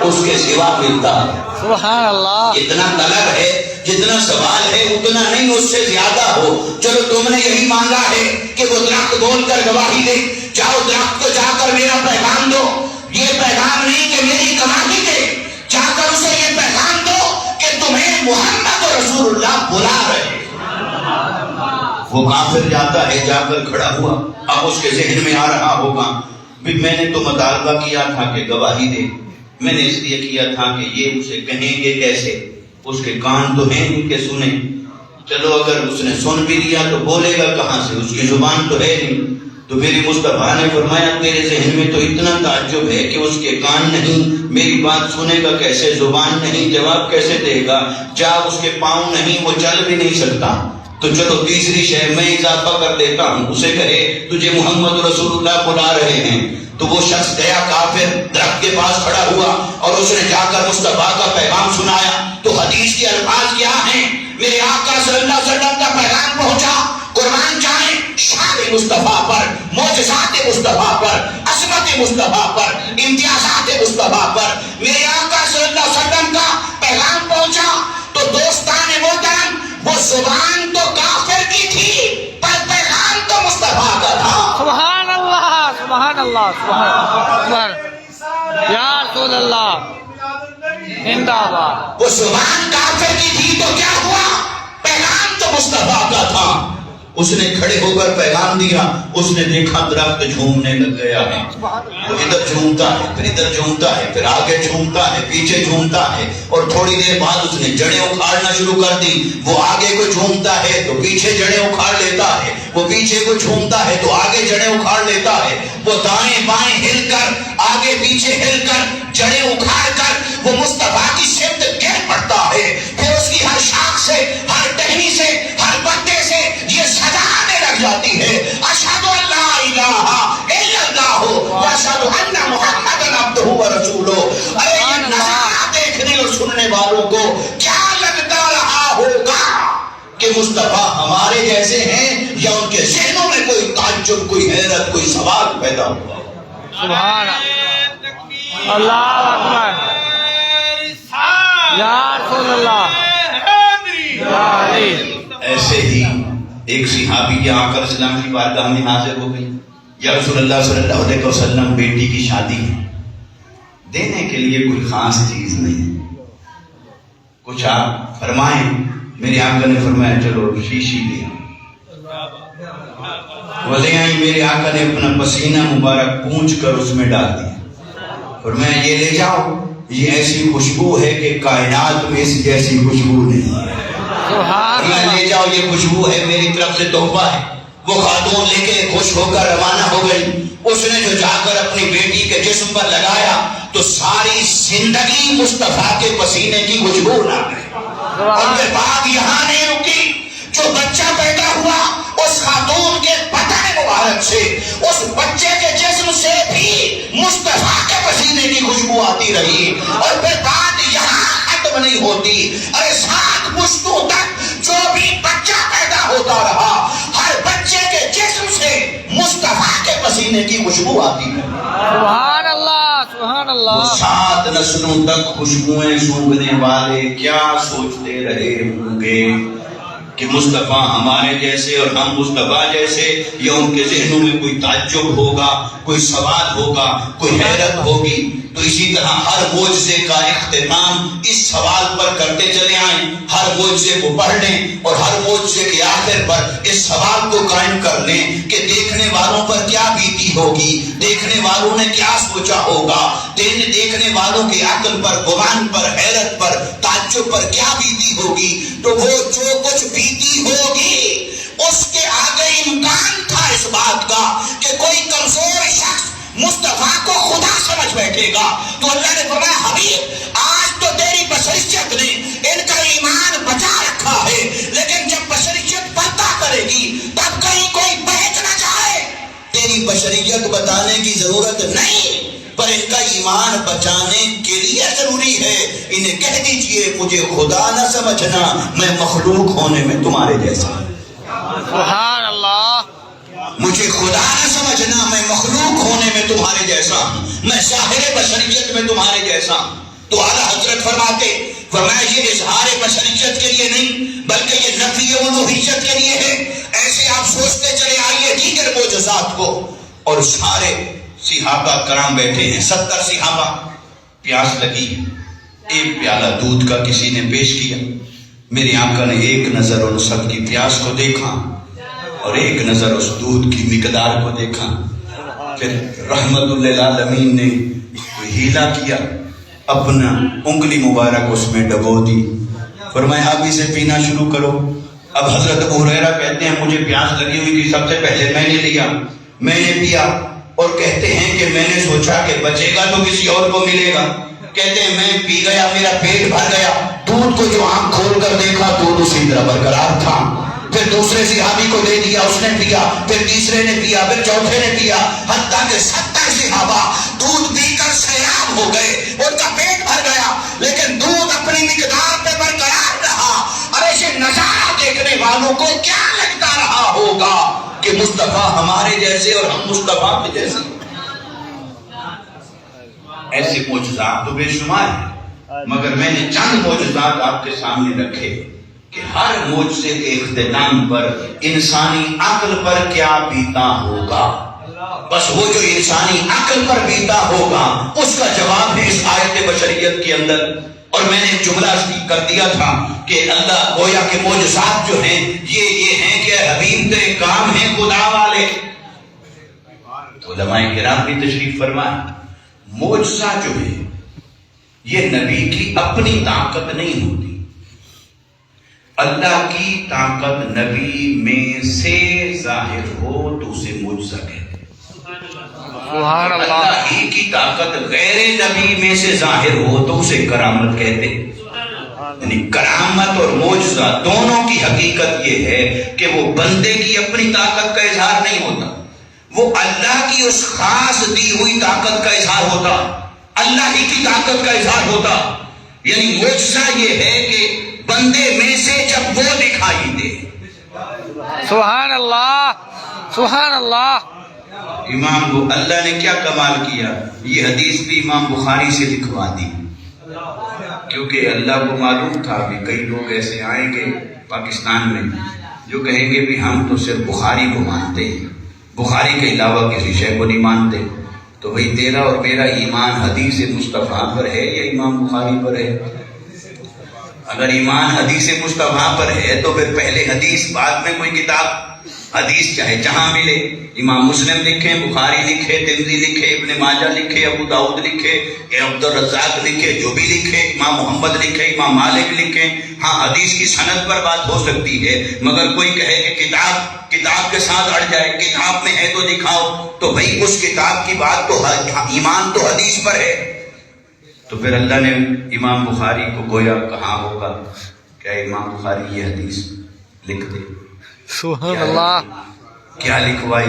اس کے سوا ملتا ہے۔ سبحان اللہ۔ اتنا طلب ہے جتنا سوال ہے اتنا نہیں، اس سے زیادہ ہو۔ چلو تم نے یہی مانگا ہے کہ وہ درخت بول کر گواہی دے، جاؤ درخت کو جا کر میرا پیغام دو، یہ پیغام نہیں کہ میری گواہی دے، جا کر اسے یہ پیغام دو کہ تمہیں محمد رسول اللہ بلا رہے ہیں۔ وہ کافر جاتا ہے، جا کر کھڑا ہوا، اب اس کے ذہن میں آ رہا ہوگا بھی میں نے تو مطالبہ کیا تھا کہ گواہی دے، میں نے اس لیے کیا تھا کہ یہ اسے کہیں گے کیسے، اس کے کان تو ہیں نہیں کہ سنیں، چلو اگر اس نے سن بھی لیا تو بولے گا کہاں سے، اس کی زبان تو ہے نہیں۔ تو میری مصطفیٰ نے فرمایا تیرے ذہن میں تو اتنا تعجب ہے کہ اس کے کان نہیں، میری بات سنے گا کیسے، زبان نہیں، جواب کیسے دے گا، جا اس کے پاؤں نہیں، وہ چل بھی نہیں سکتا۔ تو چلو تیسری شے میں اضافہ کر دیتا ہوں، اسے کہے تجھے محمد رسول اللہ بلا رہے ہیں۔ تو وہ شخص گیا، کافر درخت کے پاس کھڑا ہوا اور اس نے جا کر مصطفیٰ کا پیغام سنایا۔ تو حدیث کے الفاظ کیا ہیں؟ میرے آقا صلی اللہ علیہ وسلم کا پیغام پہنچا، قربان جائیں شان مصطفیٰ پر، معجزات مصطفیٰ پر، عظمت مصطفیٰ پر، امتیازات مصطفیٰ پر میرے آقا صلی اللہ علیہ وسلم کا پیغام پہنچا۔ تو دوستان محترم، وہ زبان تو کافر کی تھی پر پیغام تو مصطفیٰ کا تھا۔ سبحان اللہ، سبحان اللہ، سبحان اللہ، یا رسول اللہ زندہ باد۔ وہ زبان کافر کی تھی تو کیا ہوا، پیغام تو مصطفیٰ کا تھا۔ اس نے کھڑے ہو کر پیغام دیا، اس نے دیکھا درخت جھومنے لگ گیا ہے، وہ ادھر جھومتا ہے، پھر ادھر جھومتا ہے، پھر آگے جھومتا ہے، پیچھے جھومتا ہے، اور تھوڑی دیر بعد اس نے جڑیں اکھاڑنا شروع کر دی۔ وہ آگے کو جھومتا ہے تو پیچھے جڑیں اکھاڑ لیتا ہے، وہ پیچھے کو جھومتا ہے تو آگے جڑیں اکھاڑ لیتا ہے، وہ دائیں بائیں ہل کر، آگے پیچھے ہل کر، جڑیں اکھاڑ کر وہ مصطفیٰ کی سمت گر پڑتا ہے۔ پھر اس کی ہر شاخ سے، ہر ٹہنی سے، ہر پتے سے یہ صدا آنے لگ جاتی ہے، اشہد ان لا الہ الا اللہ واشہد ان محمدًا عبدہ ورسولہ۔ ارے یہ نظارہ دیکھنے اور سننے والوں کو کیا لگتا رہا ہوگا کہ مصطفیٰ ہمارے جیسے ہیں، یا ان کے ذہنوں میں کوئی تعجب، کوئی حیرت، کوئی سوال پیدا ہوا۔ سبحان اللہ اکبر، یا رسول اللہ، یا علی۔ ایسے ہی ایک صحابی کے آقا علیہ السلام کی بارگاہ میں حاضر ہو گئی، یا رسول اللہ صلی اللہ علیہ وسلم بیٹی کی شادی ہے، دینے کے لیے کوئی خاص چیز نہیں، کچھ آپ فرمائیں۔ میرے آقا نے فرمایا چلو شیشی لے وہ لے آئی۔ میرے آقا نے اپنا پسینہ مبارک پونچھ کر اس میں ڈال دیا، فرمایا یہ لے جاؤ، یہ ایسی خوشبو ہے کہ کائنات میں اس جیسی خوشبو نہیں ہے، لے جاؤ، یہ خوشبو ہے، میری طرف سے تحفہ ہے۔ وہ خاتون لے کے خوش ہو کر روانہ ہو گئی۔ اس نے جو جا کر اپنی بیٹی کے جسم پر لگایا تو ساری زندگی مصطفیٰ کے پسینے کی خوشبو نہ گئی۔ اور پھر بات یہاں نہیں رکی، جو بچہ پیدا ہوا اس خاتون کے بدن مبارک سے، اس بچے کے جسم سے بھی مصطفیٰ کے پسینے کی خوشبو آتی رہی۔ اور پھر بات یہاں ختم نہیں ہوتی، ارے 7 پشتوں تک جو بھی بچہ پیدا ہوتا رہا، ہر بچے کے جسم سے مصطفیٰ کے پسینے کی خوشبو آتی ہے۔ سبحان اللہ، سبحان اللہ۔ 7 نسلوں تک خوشبوئیں سونگھنے والے کیا سوچتے رہے ہوں گے کہ مصطفیٰ ہمارے جیسے اور ہم مصطفیٰ جیسے، یا ان کے ذہنوں میں کوئی تعجب ہوگا، کوئی سوال ہوگا، کوئی حیرت ہوگی۔ تو اسی طرح ہر معجزے کا اختتام اس سوال پر کرتے چلے آئیں، ہر معجزے کو پڑھ لیں اور ہر معجزے کے آخر پر اس سوال کو قائم کر لیں کہ دیکھنے والوں پر کیا بیتی ہوگی، دیکھنے والوں نے کیا سوچا ہوگا، دیکھنے والوں کے عقل پر، گمان پر، حیرت پر، تعجب پر کیا بیتی ہوگی۔ تو وہ جو کچھ بیتی ہوگی اس کے آگے امکان تھا اس بات کا کہ کوئی کمزور شخص مصطفیٰ کو خدا سمجھ بیٹھے گا. تو اللہ نے فرمایا حبیب آج تو تیری بشریت نے ان کا ایمان بچا رکھا ہے، لیکن جب بشریت پردہ کرے گی تب کہیں کوئی بہک نہ جائے. تیری بشریت بتانے کی ضرورت نہیں، پر ان کا ایمان بچانے کے لیے ضروری ہے. انہیں کہہ دیجئے مجھے خدا نہ سمجھنا، میں مخلوق ہونے میں تمہارے جیسا. سبحان اللہ. مجھے خدا نہ سمجھنا، میں مخلوق ہونے میں تمہارے جیسا ہوں، میں ظاہر بشریت میں تمہارے جیسا ہوں. تو اعلیٰ حضرت فرمایا یہ اظہار بشریت کے لیے نہیں بلکہ یہ نفی الوہیت کے لیے ہے. ایسے آپ سوچتے چلے آئیے دیگر معجزات کو. اور سارے صحابہ کرام بیٹھے ہیں، 70 صحابہ. پیاس لگی، ایک پیالہ دودھ کا کسی نے پیش کیا. میری آقا نے ایک نظر ان سب کی پیاس کو دیکھا اور ایک نظر اس دودھ کی مقدار کو دیکھا. پھر رحمت للعالمین نے کوئی ہیلا کیا، اپنا انگلی مبارک اس میں ڈبو دی. فرمایا اب اسے پینا شروع کرو. اب حضرت ابو ہریرہ کہتے ہیں مجھے پیاس لگی ہوئی تھی، سب سے پہلے میں نے لیا، میں نے پیا. اور کہتے ہیں کہ میں نے سوچا کہ بچے گا تو کسی اور کو ملے گا. کہتے ہیں میں پی گیا، میرا پیٹ بھر گیا. دودھ کو جو آنکھ کھول کر دیکھا دودھ اسی طرح برقرار تھا. پھر دوسرے صحابی کو دے دیا، اس نے پیا. پھر تیسرے نے پیا، پھر چوتھے نے پیا، حتیٰ کہ 70 صحابہ دودھ پی کر سیراب ہو گئے. ان کا پیٹ بھر گیا لیکن دودھ اپنی مقدار پہ برقرار رہا. اور ایسے نظارہ دیکھنے والوں کو کیا لگتا رہا ہوگا کہ مصطفیٰ ہمارے جیسے اور ہم مصطفیٰ کے جیسے. ایسے معجزات تو بے شمار ہیں، مگر میں نے چند معجزات آپ کے سامنے رکھے کہ ہر معجزے کے اختتام پر انسانی عقل پر کیا بیتا ہوگا. بس وہ جو انسانی عقل پر بیتا ہوگا اس کا جواب ہے اس آیت بشریت کے اندر. اور میں نے جملہ کر دیا تھا کہ اللہ گویا کہ معجزات جو ہیں یہ ہیں کہ حبیب تیرے کام ہیں خدا والے. علماء کرام بھی تشریف فرمائے معجزہ جو ہے یہ نبی کی اپنی طاقت نہیں ہوتی، اللہ کی طاقت نبی میں سے ظاہر ہو تو اسے معجزہ کہتے ہیں. سبحان اللہ. اللہ ہی کی طاقت غیر نبی میں سے ظاہر ہو تو اسے کرامت کہتے ہیں. یعنی کرامت اور معجزہ دونوں کی حقیقت یہ ہے کہ وہ بندے کی اپنی طاقت کا اظہار نہیں ہوتا، وہ اللہ کی اس خاص دی ہوئی طاقت کا اظہار ہوتا، اللہ ہی کی طاقت کا اظہار ہوتا. یعنی معجزہ یہ ہے کہ بندے میں سے جب وہ دکھائی دے. سبحان اللہ. سبحان اللہ. امام کو اللہ نے کیا کمال کیا، یہ حدیث بھی امام بخاری سے لکھوا دی، کیونکہ اللہ کو معلوم تھا کہ کئی لوگ ایسے آئیں گے پاکستان میں جو کہیں گے بھی ہم تو صرف بخاری کو مانتے ہیں، بخاری کے علاوہ کسی شے کو نہیں مانتے. تو بھئی تیرا اور میرا ایمان حدیث مصطفیٰ پر ہے یا امام بخاری پر ہے؟ اگر ایمان حدیث مصطفیٰ پر ہے تو پھر پہلے حدیث بعد میں کوئی کتاب. حدیث چاہے جہاں ملے، امام مسلم لکھے، بخاری لکھے، ترمذی لکھے، ابن ماجہ لکھے، ابو داؤد لکھے، عبد الرزاق لکھے، جو بھی لکھے، امام محمد لکھے، امام مالک لکھے. ہاں حدیث کی سند پر بات ہو سکتی ہے، مگر کوئی کہے کہ کتاب کے ساتھ اڑ جائے، کتاب میں ہے تو دکھاؤ، تو بھئی اس کتاب کی بات تو ایمان تو حدیث پر ہے. تو پھر اللہ نے امام بخاری کو گویا کہا ہوگا کیا امام بخاری یہ حدیث لکھ دے. سبحان اللہ. کیا لکھوائی؟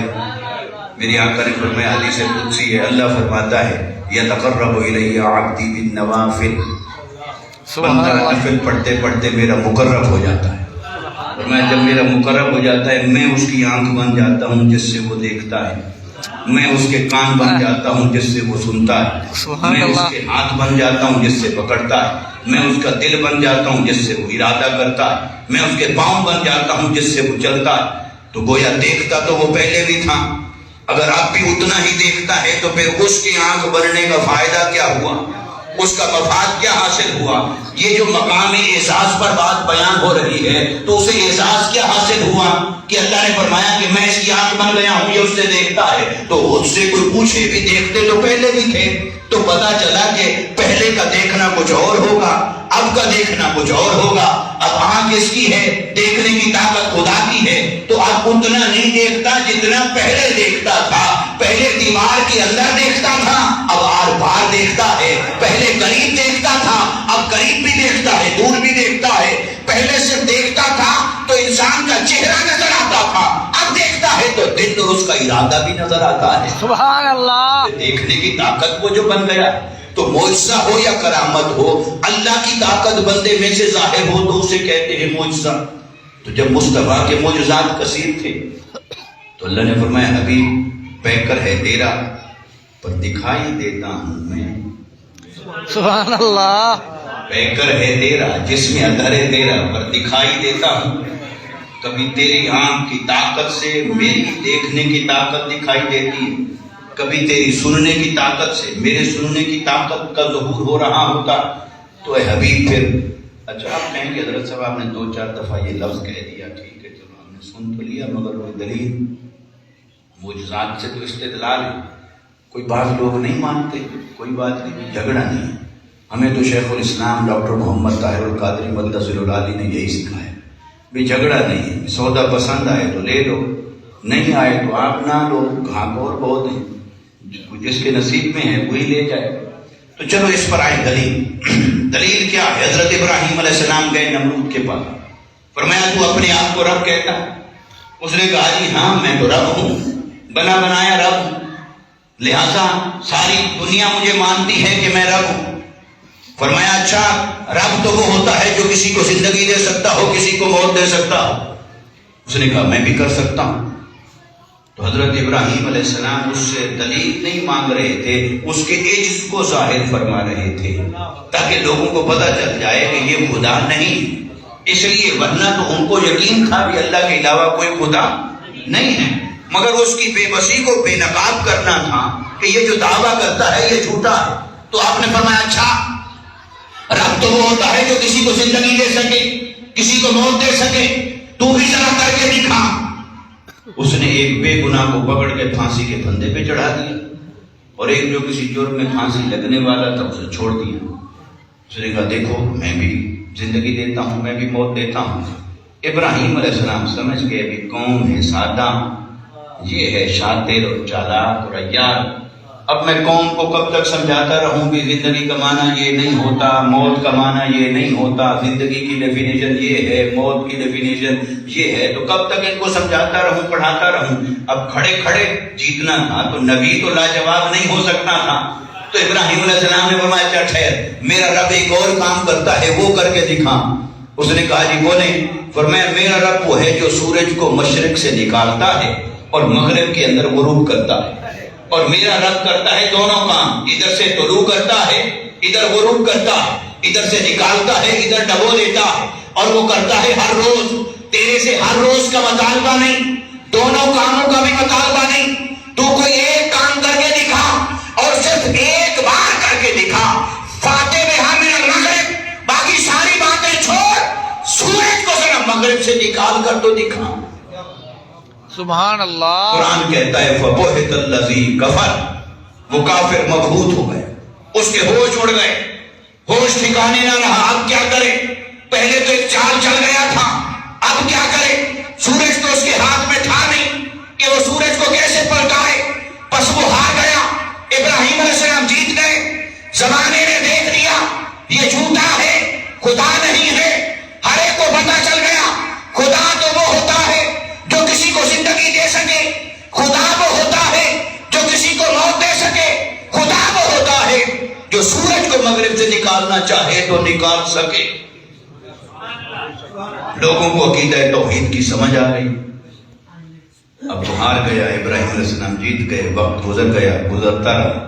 میری آقا نے فرمایا حدیث قدسی ہے، اللہ فرماتا ہے یتقرب الی عبدی بالنوافل. بندہ نفل پڑھتے پڑھتے میرا مقرب ہو جاتا ہے. فرمایا جب میرا مقرب ہو جاتا ہے میں اس کی آنکھ بن جاتا ہوں جس سے وہ دیکھتا ہے، میں اس کے کان بن جاتا ہوں جس سے وہ سنتا ہے، میں اس کے ہاتھ بن جاتا ہوں جس سے پکڑتا ہے، میں اس کا دل بن جاتا ہوں جس سے وہ ارادہ کرتا ہے، میں اس کے پاؤں بن جاتا ہوں جس سے وہ چلتا ہے. تو گویا دیکھتا تو وہ پہلے بھی تھا، اگر آپ بھی اتنا ہی دیکھتا ہے تو پھر اس کی آنکھ بننے کا فائدہ کیا ہوا، اس کا مفاد کیا حاصل ہوا. یہ جو مقام اعزاز پر بات بیان ہو رہی ہے تو اسے اعزاز کیا حاصل ہوا کہ اللہ نے فرمایا کہ میں اس کی آنکھ بن گیا ہوں، یہ اس سے دیکھتا ہے. تو اس سے کوئی پوچھے بھی دیکھتے تو پہلے بھی تھے، تو پتا چلا کہ پہلے کا دیکھنا کچھ اور ہوگا، اب کا دیکھنا کچھ اور ہوگا. اب آنکھ اس کی ہے، دیکھنے کی طاقت خدا کی ہے، تو اب اتنا نہیں دیکھتا جتنا پہلے دیکھتا تھا. پہلے دیوار کے اندر دیکھتا تھا، اب آر پار دیکھتا ہے. پہلے قریب دیکھتا تھا، اب قریب بھی دیکھتا ہے، دور بھی دیکھتا ہے. پہلے صرف دیکھتا تھا تو انسان کا چہرہ نظر آتا تھا، اب دیکھتا ہے تو دل اور اس کا ارادہ بھی نظر آتا ہے. سبحان اللہ. دیکھنے کی طاقت وہ جو بن گیا. تو معجزہ ہو یا کرامت ہو، اللہ کی طاقت بندے میں سے ظاہر ہو تو اسے کہتے ہیں معجزہ. تو جب مصطفیٰ کے معجزات کثیر تھے تو اللہ نے فرمایا حبیب پیکر ہے تیرا پر دکھائی دیتا ہوں میں. سبحان اللہ. پیکر ہے تیرا جس میں اثر ہے تیرا پر دکھائی دیتا ہوں. کبھی تیری آنکھ کی طاقت سے میری دیکھنے کی طاقت دکھائی دیتی ہے، کبھی تیری سننے کی طاقت سے میرے سننے کی طاقت کا ظہور ہو رہا ہوتا. تو اے حبیب پھر اچھا آپ کہیں کہ حضرت صاحب آپ نے 2-4 دفعہ یہ لفظ کہہ دیا، ٹھیک ہے چلو ہم نے سن تو لیا، مگر وہ دلیل معجزات سے تو استدلال ہے. کوئی بعض لوگ نہیں مانتے، کوئی بات نہیں، جھگڑا نہیں. ہمیں تو شیخ الاسلام ڈاکٹر محمد طاہر القادری مقدس العالی نے یہی سکھایا بھی جھگڑا نہیں، سودا پسند آئے تو لے لو، نہیں آئے تو آپ نہ لو. گھاٹ اور بہت ہیں، جس کے نصیب میں ہے وہی لے جائے. تو چلو اس پر آئے دلیل کیا ہے؟ حضرت ابراہیم علیہ السلام گئے نمرود کے پاس، فرمایا تو اپنے آپ کو رب کہتا ہے؟ اس نے کہا جی ہاں میں تو رب ہوں، بنا بنایا رب ہوں، لہذا ساری دنیا مجھے مانتی ہے کہ میں رب ہوں. فرمایا اچھا رب تو وہ ہوتا ہے جو کسی کو زندگی دے سکتا ہو، کسی کو موت دے سکتا ہو. اس نے کہا میں بھی کر سکتا ہوں. تو حضرت ابراہیم علیہ السلام اس سے دلیل نہیں مانگ رہے تھے، اس کے عجز کو ظاہر فرما رہے تھے تاکہ لوگوں کو پتہ چل جائے کہ یہ خدا نہیں. اس لیے ورنہ تو ان کو یقین تھا کہ اللہ کے علاوہ کوئی خدا نہیں ہے، مگر اس کی بے بسی کو بے نقاب کرنا تھا کہ یہ جو دعویٰ کرتا ہے یہ جھوٹا ہے. تو آپ نے فرمایا اچھا رب تو وہ ہوتا ہے جو کسی کو زندگی دے سکے، کسی کو موت دے سکے، تو بھی ذرا کر کے دکھا. اس نے ایک بے گناہ کو پکڑ کے پھانسی کے پھندے پہ چڑھا دیا اور ایک جو کسی جرم میں پھانسی لگنے والا تھا اسے چھوڑ دیا. اس نے کہا دیکھو میں بھی زندگی دیتا ہوں، میں بھی موت دیتا ہوں. ابراہیم علیہ السلام سمجھ گئے بھی قوم ہے سادہ، یہ ہے شاطر اور چالاک اور عیار. اب میں قوم کو کب تک سمجھاتا رہوں کہ زندگی کا معنی یہ نہیں ہوتا، موت کا معنی یہ نہیں ہوتا، زندگی کی ڈیفینیشن یہ ہے، موت کی ڈیفینیشن یہ ہے. تو کب تک ان کو سمجھاتا رہوں، پڑھاتا رہوں؟ اب کھڑے کھڑے جیتنا تھا تو نبی تو لاجواب نہیں ہو سکتا تھا. تو ابراہیم علیہ السلام نے فرمایا اچھا ٹھہر، میرا رب ایک اور کام کرتا ہے وہ کر کے دکھا. اس نے کہا جی بولیں. فرمایا میرا رب وہ ہے جو سورج کو مشرق سے نکالتا ہے اور مغرب کے اندر غروب کرتا ہے، اور میرا رب کرتا ہے دونوں کام، ادھر سے طلوع کرتا ہے ادھر غروب کرتا ہے، ادھر سے نکالتا ہے ادھر ڈبو دیتا ہے، اور وہ کرتا ہے ہر روز. تیرے سے ہر روز کا مطالبہ نہیں، دونوں کاموں کا بھی مطالبہ نہیں. تو کوئی ایک کام کر کے دکھا اور صرف ایک بار کر کے دکھا. فاتح بہا من المغرب، باقی ساری باتیں چھوڑ، سورج کو ذرا مغرب سے نکال کر تو دکھا. سبحان اللہ. قرآن کہتا ہے فَبُہِتَ الَّذِي كَفَرَ، وہ کافر مبہوت ہو گئے، اس کے ہوش اڑ گئے، ہوش ٹھکانے نہ رہا. اب کیا کرے؟ پہلے تو ایک چال چل گیا تھا، اب کیا کرے؟ سورج تو اس کے ہاتھ میں تھا نہیں کہ وہ سورج کو کیسے پلٹائے. بس وہ ہار گیا. ابراہیم علیہ السلام جیت گئے. زمانے نے دیکھ لیا یہ جھوٹا ہے، خدا نہیں ہے. ہر ایک کو پتہ چل گیا خدا تو وہ ہوتا ہے جو کسی کو زندگی دے سکے، خدا وہ ہوتا ہے جو کسی کو موت دے سکے، خدا وہ ہوتا ہے جو سورج کو مغرب سے نکالنا چاہے تو نکال سکے. لوگوں کو عقیدہ توحید کی سمجھ آ گئی. اب تو ہار گیا، ابراہیم علیہ السلام جیت گئے. وقت گزر گیا، گزرتا رہا،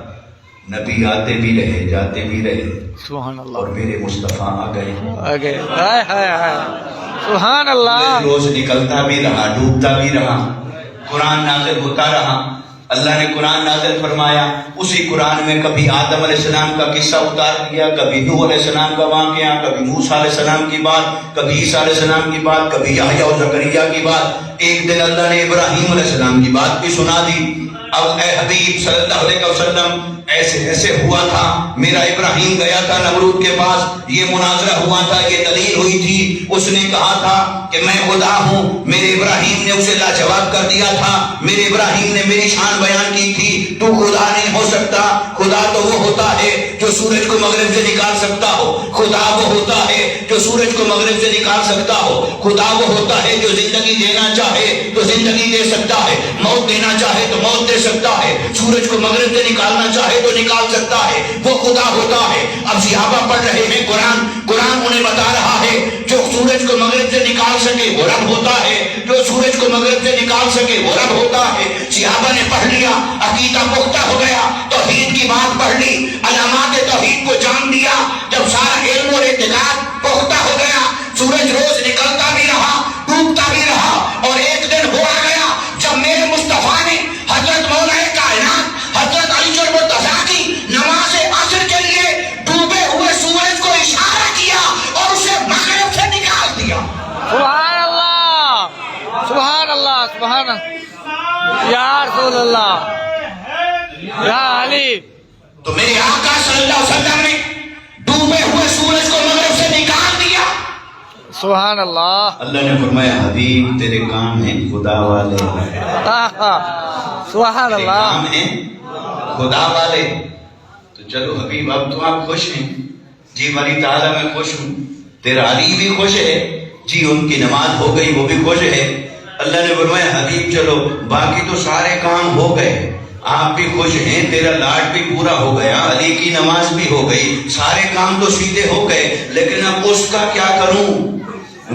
نبی آتے بھی رہے جاتے بھی رہے، سبحان اللہ. اور میرے مصطفیٰ آ گئے. ہائے ہائے ہائے. سبحان اللہ. روز نکلتا بھی رہا، ڈوبتا بھی رہا، قرآن نازل ہوتا رہا. اللہ نے قرآن نازل فرمایا، اسی قرآن میں کبھی آدم علیہ السلام کا قصہ اتار دیا، کبھی نوح علیہ السلام کا واقعہ، کبھی موسیٰ علیہ السلام کی بات، کبھی عیسیٰ علیہ السلام کی بات، کبھی یحییٰ و زکریا کی بات. ایک دن اللہ نے ابراہیم علیہ السلام کی بات بھی سنا دی. اب اے حبیب صلی اللہ علیہ وسلم ایسے ایسے ہوا تھا، میرا ابراہیم گیا تھا نمرود کے پاس، یہ مناظرہ ہوا تھا، یہ دلیل ہوئی تھی، اس نے کہا تھا کہ میں خدا ہوں، میرے ابراہیم نے اسے لاجواب کر دیا تھا، میرے ابراہیم نے میری شان بیان کی تھی، تو خدا نہیں ہو سکتا، خدا تو وہ ہوتا ہے جو سورج کو مغرب سے نکال سکتا ہو، خدا وہ ہوتا ہے جو سورج کو مغرب سے نکال سکتا ہو، خدا وہ ہوتا ہے جو زندگی دینا چاہے تو زندگی دے سکتا ہے، موت دینا چاہے تو موت دے سکتا ہے، سورج کو مغرب سے نکالنا چاہے تو نکال سکتا ہے، وہ خدا ہوتا ہے۔ اب صحابہ پڑھ رہے ہیں قرآن انہیں بتا رہا ہے جو سورج کو مغرب سے نکال سکے وہ رب ہوتا ہے، جو سورج کو مغرب سے نکال سکے وہ رب ہوتا ہے۔ صحابہ نے پڑھ لیا، عقیدہ پختہ ہو گیا، توحید کی بات پڑھ لی، علامات توحید کو جان لیا، جب سارا علم اور اعتقاد پختہ ہو گیا، سورج روز نکلتا بھی رہا، ڈوبتا بھی رہا، اور ایک دن ہوا گیا جب میرے مصطفیٰ نے حضرت مولا کائنات حضرت علی المرتضیٰ کی نماز عصر کے لیے ڈوبے ہوئے سورج کو اشارہ کیا اور اسے مغرب سے نکال دیا۔ سبحان اللہ، سبحان اللہ، سبحان اللہ، یا رسول اللہ، یا علی۔ تو میرے آقا صلی اللہ علیہ وسلم نے ڈوبے ہوئے سورج کو مغرب سے نکال دیا۔ سبحان اللہ، اللہ نے فرمایا حبیب تیرے کام ہیں خدا والے، سبحان تیرے اللہ۔ کام ہیں خدا والے۔ تو چلو حبیب اب تو آپ خوش ہیں جی، ولی تعالیٰ میں خوش ہوں، تیرا علی بھی خوش ہے جی، ان کی نماز ہو گئی وہ بھی خوش ہے۔ اللہ نے فرمایا حبیب چلو باقی تو سارے کام ہو گئے، آپ بھی خوش ہیں، تیرا لاڈ بھی پورا ہو گیا، علی کی نماز بھی ہو گئی، سارے کام تو سیدھے ہو گئے، لیکن اب اس کا کیا کروں؟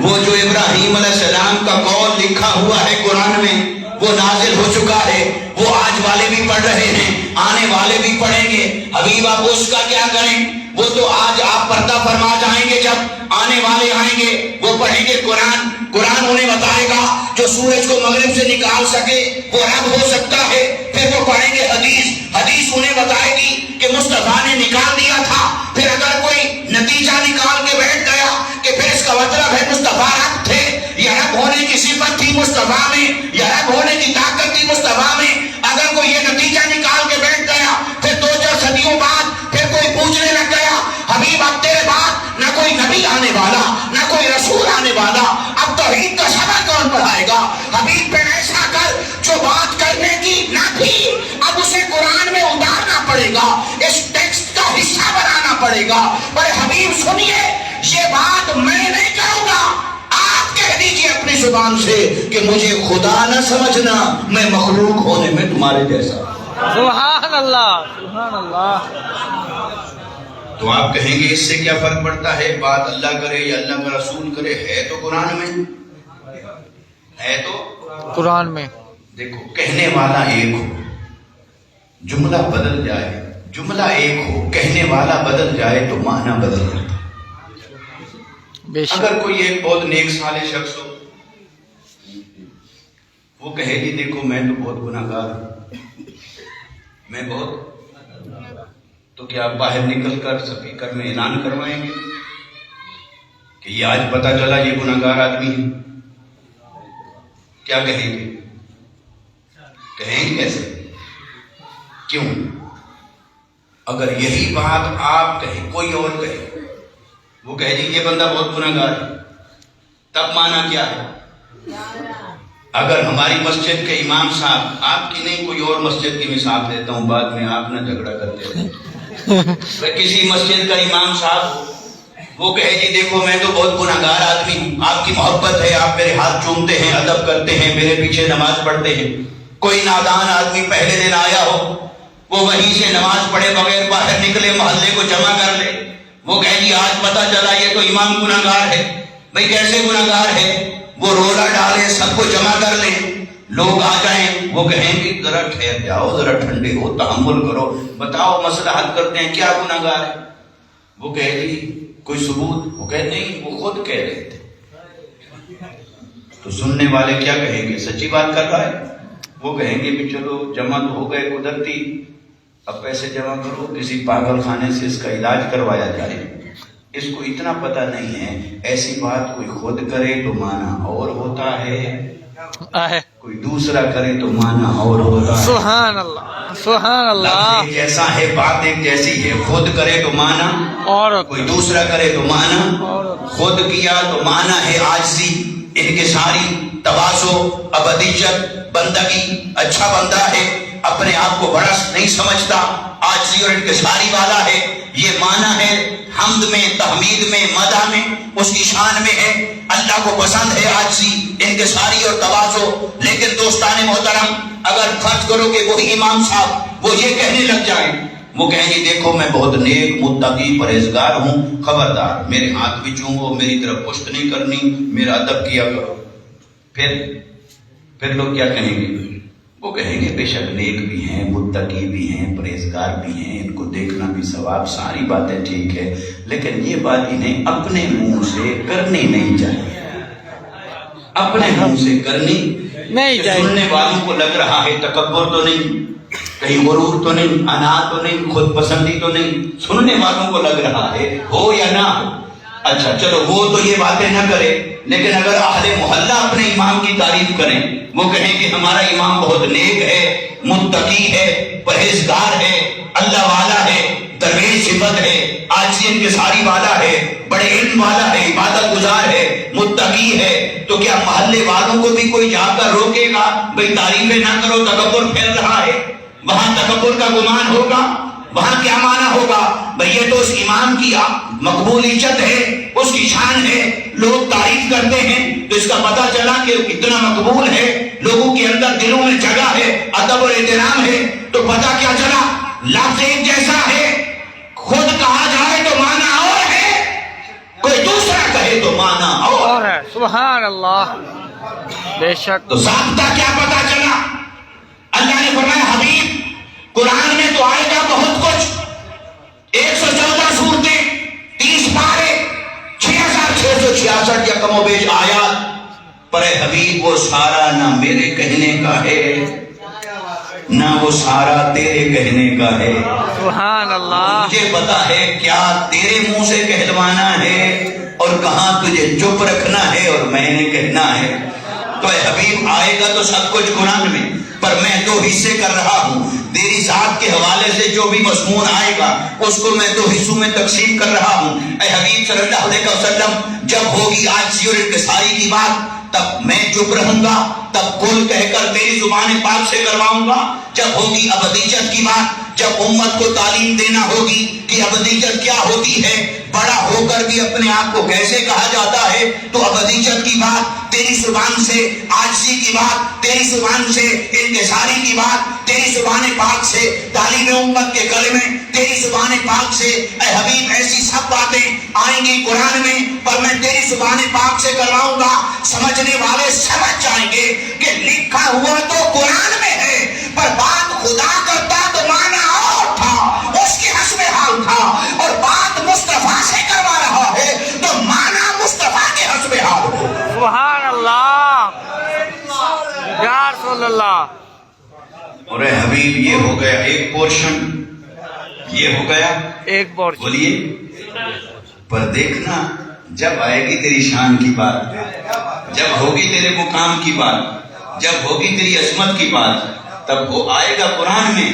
وہ جو ابراہیم علیہ السلام کا قول لکھا ہوا ہے قرآن میں وہ نازل ہو چکا ہے، وہ آج والے بھی پڑھ رہے ہیں، آنے والے بھی پڑھیں گے، حبیب آپ اس کا کیا کریں؟ وہ تو آج آپ پردہ فرما جائیں گے، جب آنے والے آئیں گے وہ پڑھیں گے قرآن انہیں بتائے گا جو سورج کو مغرب سے نکال سکے وہ رب ہو سکتا ہے، پھر وہ پڑھیں گے حدیث انہیں بتائے گی کہ مصطفیٰ نے نکال دیا تھا، پھر اگر کوئی نتیجہ نکال کے بیٹھ گیا کہ پھر اس کا مطلب ہے مصطفیٰ رب تھے، یا رب ہونے کی صفت تھی مصطفیٰ میں، یا رب ہونے کی طاقت تھی مصطفیٰ میں، اگر کوئی یہ نتیجہ نکال کے بیٹھ گیا پھر 2-4 صدیوں بعد پھر کوئی پوچھنے لگ گیا حبیب اب تیرے بعد نہ کوئی نبی آنے والا نہ کوئی رسول آنے والا، اب توحید کا سبق کون پڑھائے گا؟ حبیب پہ ایسا کر جو بات کرنے کی نہ تھی اب اسے قرآن میں اتارنا پڑے گا، اس ٹیکسٹ کا حصہ بنانا پڑے گا۔ پر حبیب سنیے یہ بات میں نہیں کروں گا، آپ کہہ دیجئے اپنی زبان سے کہ مجھے خدا نہ سمجھنا، میں مخلوق ہونے میں تمہارے جیسا۔ سبحان اللہ، سبحان اللہ۔ تو آپ کہیں گے اس سے کیا فرق پڑتا ہے، بات اللہ کرے یا اللہ کا رسول کرے، ہے تو قرآن میں، ہے تو قرآن میں۔ دیکھو کہنے والا ایک ہو، جملہ بدل جائے، جملہ ایک ہو، کہنے والا بدل جائے تو معنی بدل جاتا۔ بے شک۔ اگر کوئی ایک بہت نیک صالح شخص ہو، وہ کہے گی دیکھو میں تو بہت گناہگار ہوں، میں بہت، تو کیا آپ باہر نکل کر سپیکر میں اعلان کروائیں گے کہ یہ آج پتہ چلا یہ گناہگار آدمی ہے؟ کیا کہیں گے؟ کہیں گے کیسے؟ کیوں؟ اگر یہی بات آپ کہیں، کوئی اور کہے، وہ کہے جی یہ بندہ بہت گناہگار ہے، تب معنی کیا ہے؟ اگر ہماری مسجد کے امام صاحب، آپ کی نہیں کوئی اور مسجد کی مثال دیتا ہوں بعد میں آپ نہ جھگڑا کرتے رہے، کسی مسجد کا امام صاحب وہ کہے جی دیکھو میں تو بہت گناہگار آدمی ہوں، آپ کی محبت ہے، آپ میرے ہاتھ چومتے ہیں، ادب کرتے ہیں، میرے پیچھے نماز پڑھتے ہیں، کوئی نادان آدمی پہلے دن آیا ہو وہ وہیں سے نماز پڑھے بغیر باہر نکلے محلے کو جمع کر لے، وہ کہے جی آج پتہ چلا یہ تو امام گناہگار ہے، بھئی کیسے گناہگار ہے؟ وہ رولا ڈالے سب کو جمع کر لیں، لوگ آ جائیں، وہ کہیں گے ذرا ٹھہر جاؤ، ذرا ٹھنڈے ہو، تحمل کرو، بتاؤ مسئلہ حل کرتے ہیں، کیا گناہگار ہے؟ وہ کہے جی کوئی ثبوت؟ وہ کہے نہیں وہ خود کہہ رہے تھے۔ تو سننے والے کیا کہیں گے؟ سچی بات کر رہا ہے؟ وہ کہیں گے بھی چلو جمع تو ہو گئے قدرتی، اب پیسے جمع کرو، کسی پاگل خانے سے اس کا علاج کروایا جائے، اس کو اتنا پتہ نہیں ہے، ایسی بات کوئی خود کرے تو معنی اور ہوتا ہے، آئے کوئی دوسرا کرے تو معنی اور ہوتا ہے. سبحان اللہ سبحان لفظ اللہ. ایک جیسا ہے، بات ایک جیسی ہے. خود کرے تو معنی، اور کوئی دوسرا کرے تو معنی. خود کیا تو معنی ہے عاجزی، انکساری، تواضع، ابدیت، بندگی. اچھا بندہ ہے، اپنے آپ کو بڑا نہیں سمجھتا، عاجزی اور انکساری والا ہے. یہ معنی ہے حمد میں، تحمید میں، مدح میں، اس کی شان میں ہے. اللہ کو پسند ہے عاجزی، انکساری اور تواضع. لیکن دوستان محترم، اگر فرض کرو کہ وہی امام صاحب وہ یہ کہنے لگ جائیں، وہ کہیں گے دیکھو میں بہت نیک، متقی، پرہیزگار ہوں، خبردار میرے ہاتھ بھی چومو، میری طرف پشت نہیں کرنی، میرا ادب کیا کرو. پھر لوگ کیا کہیں گے؟ وہ کہیں گے بے شک نیک بھی ہیں، متقی بھی ہیں، پرہیزگار بھی ہیں، ان کو دیکھنا بھی ثواب، ساری باتیں ٹھیک ہے، لیکن یہ بات انہیں اپنے منہ سے کرنی نہیں چاہیے. اپنے منہ سے کرنی نہیں چاہیے. سننے والوں کو لگ رہا ہے تکبر تو نہیں، کہیں غرور تو نہیں، انا تو نہیں، خود پسندی تو نہیں. سننے والوں کو لگ رہا ہے ہو یا نہ ہو. اچھا چلو وہ تو یہ باتیں نہ کرے، لیکن اگر اہل محلہ اپنے امام کی تعریف کریں، وہ کہیں کہ ہمارا امام بہت نیک ہے، متقی ہے، پرہیزگار ہے، اللہ والا ہے، درویش صفت ہے، عاجزی انکساری والا ہے، بڑے علم والا ہے، عبادت گزار ہے، متقی ہے، تو کیا محلے والوں کو بھی کوئی جا کر روکے گا بھئی تعریفیں نہ کرو، تکبر پھیل رہا ہے؟ وہاں تکبر کا گمان ہوگا؟ وہاں کیا معنی ہوگا؟ بھئی یہ تو اس امام کی مقبول عزت ہے، اس کی شان ہے، لوگ تعریف کرتے ہیں، تو اس کا پتہ چلا کہ اتنا مقبول ہے، لوگوں کے اندر دلوں میں جگہ ہے، ادب اور احترام ہے. تو پتہ کیا چلا؟ لفظ ایک جیسا ہے، خود کہا جائے تو معنی اور ہے، کوئی دوسرا کہے تو معنی اور ہے. سبحان اللہ. بے شک. تو ضابطہ کیا پتہ چلا؟ اللہ نے فرمایا حبیب قرآن میں تو آئے گا بہت کچھ، 114 سورتیں، 30 پارے، 6666 یا کم و بیش آیات، پر اے حبیب وہ سارا نہ میرے کہنے کا ہے، نہ وہ سارا تیرے کہنے کا ہے. سبحان اللہ. مجھے پتا ہے کیا تیرے منہ سے کہلوانا ہے اور کہاں تجھے چپ رکھنا ہے اور میں نے کہنا ہے. تو اے حبیب آئے گا تو سب کچھ قرآن میں، پر میں 2 حصے کر رہا ہوں. تیری ذات کے حوالے سے جو بھی مضمون آئے گا اس کو میں 2 حصوں میں تقسیم کر رہا ہوں. اے حبیب صلی اللہ علیہ وسلم جب ہوگی عاجزی اور انکساری کی بات تب میں چپ رہوں گا، تب کل کہہ کر تیری زبان پاک سے کرواؤں گا. جب ہوگی ابدیت کی بات، جب امت کو تعلیم دینا ہوگی کہ ابدیت کیا ہوتی ہے، بڑا ہو کر بھی اپنے آپ کو کیسے کہا جاتا ہے، تو ابدیت کی بات تیری زبان سے، عاجزی کی بات تیری زبان سے، انکساری کی بات تیری زبان پاک سے، تعلیم امت کے کلمے تیری زبان پاک سے. اے حبیب ایسی سب باتیں آئیں گی قرآن میں، پر میں تیری زبان پاک سے کرواؤں گا. سمجھنے والے سمجھ جائیں گے کہ لکھا ہوا تو قرآن میں ہے، پر بات خدا کرتا تو معنی اور تھا، اس کے حسب حال تھا، اور بات مصطفیٰ سے کروا رہا ہے تو معنی مصطفیٰ کے حسب حال ہو. سبحان اللہ. یا رسول اللہ. اور اے حبیب یہ ہو گیا ایک پورشن، یہ ہو گیا ایک بار. بولیے. پر دیکھنا جب آئے گی تیری شان کی بات، جب ہوگی تیرے مقام کی بات، جب ہوگی تیری عظمت کی بات، تب وہ آئے گا قرآن میں،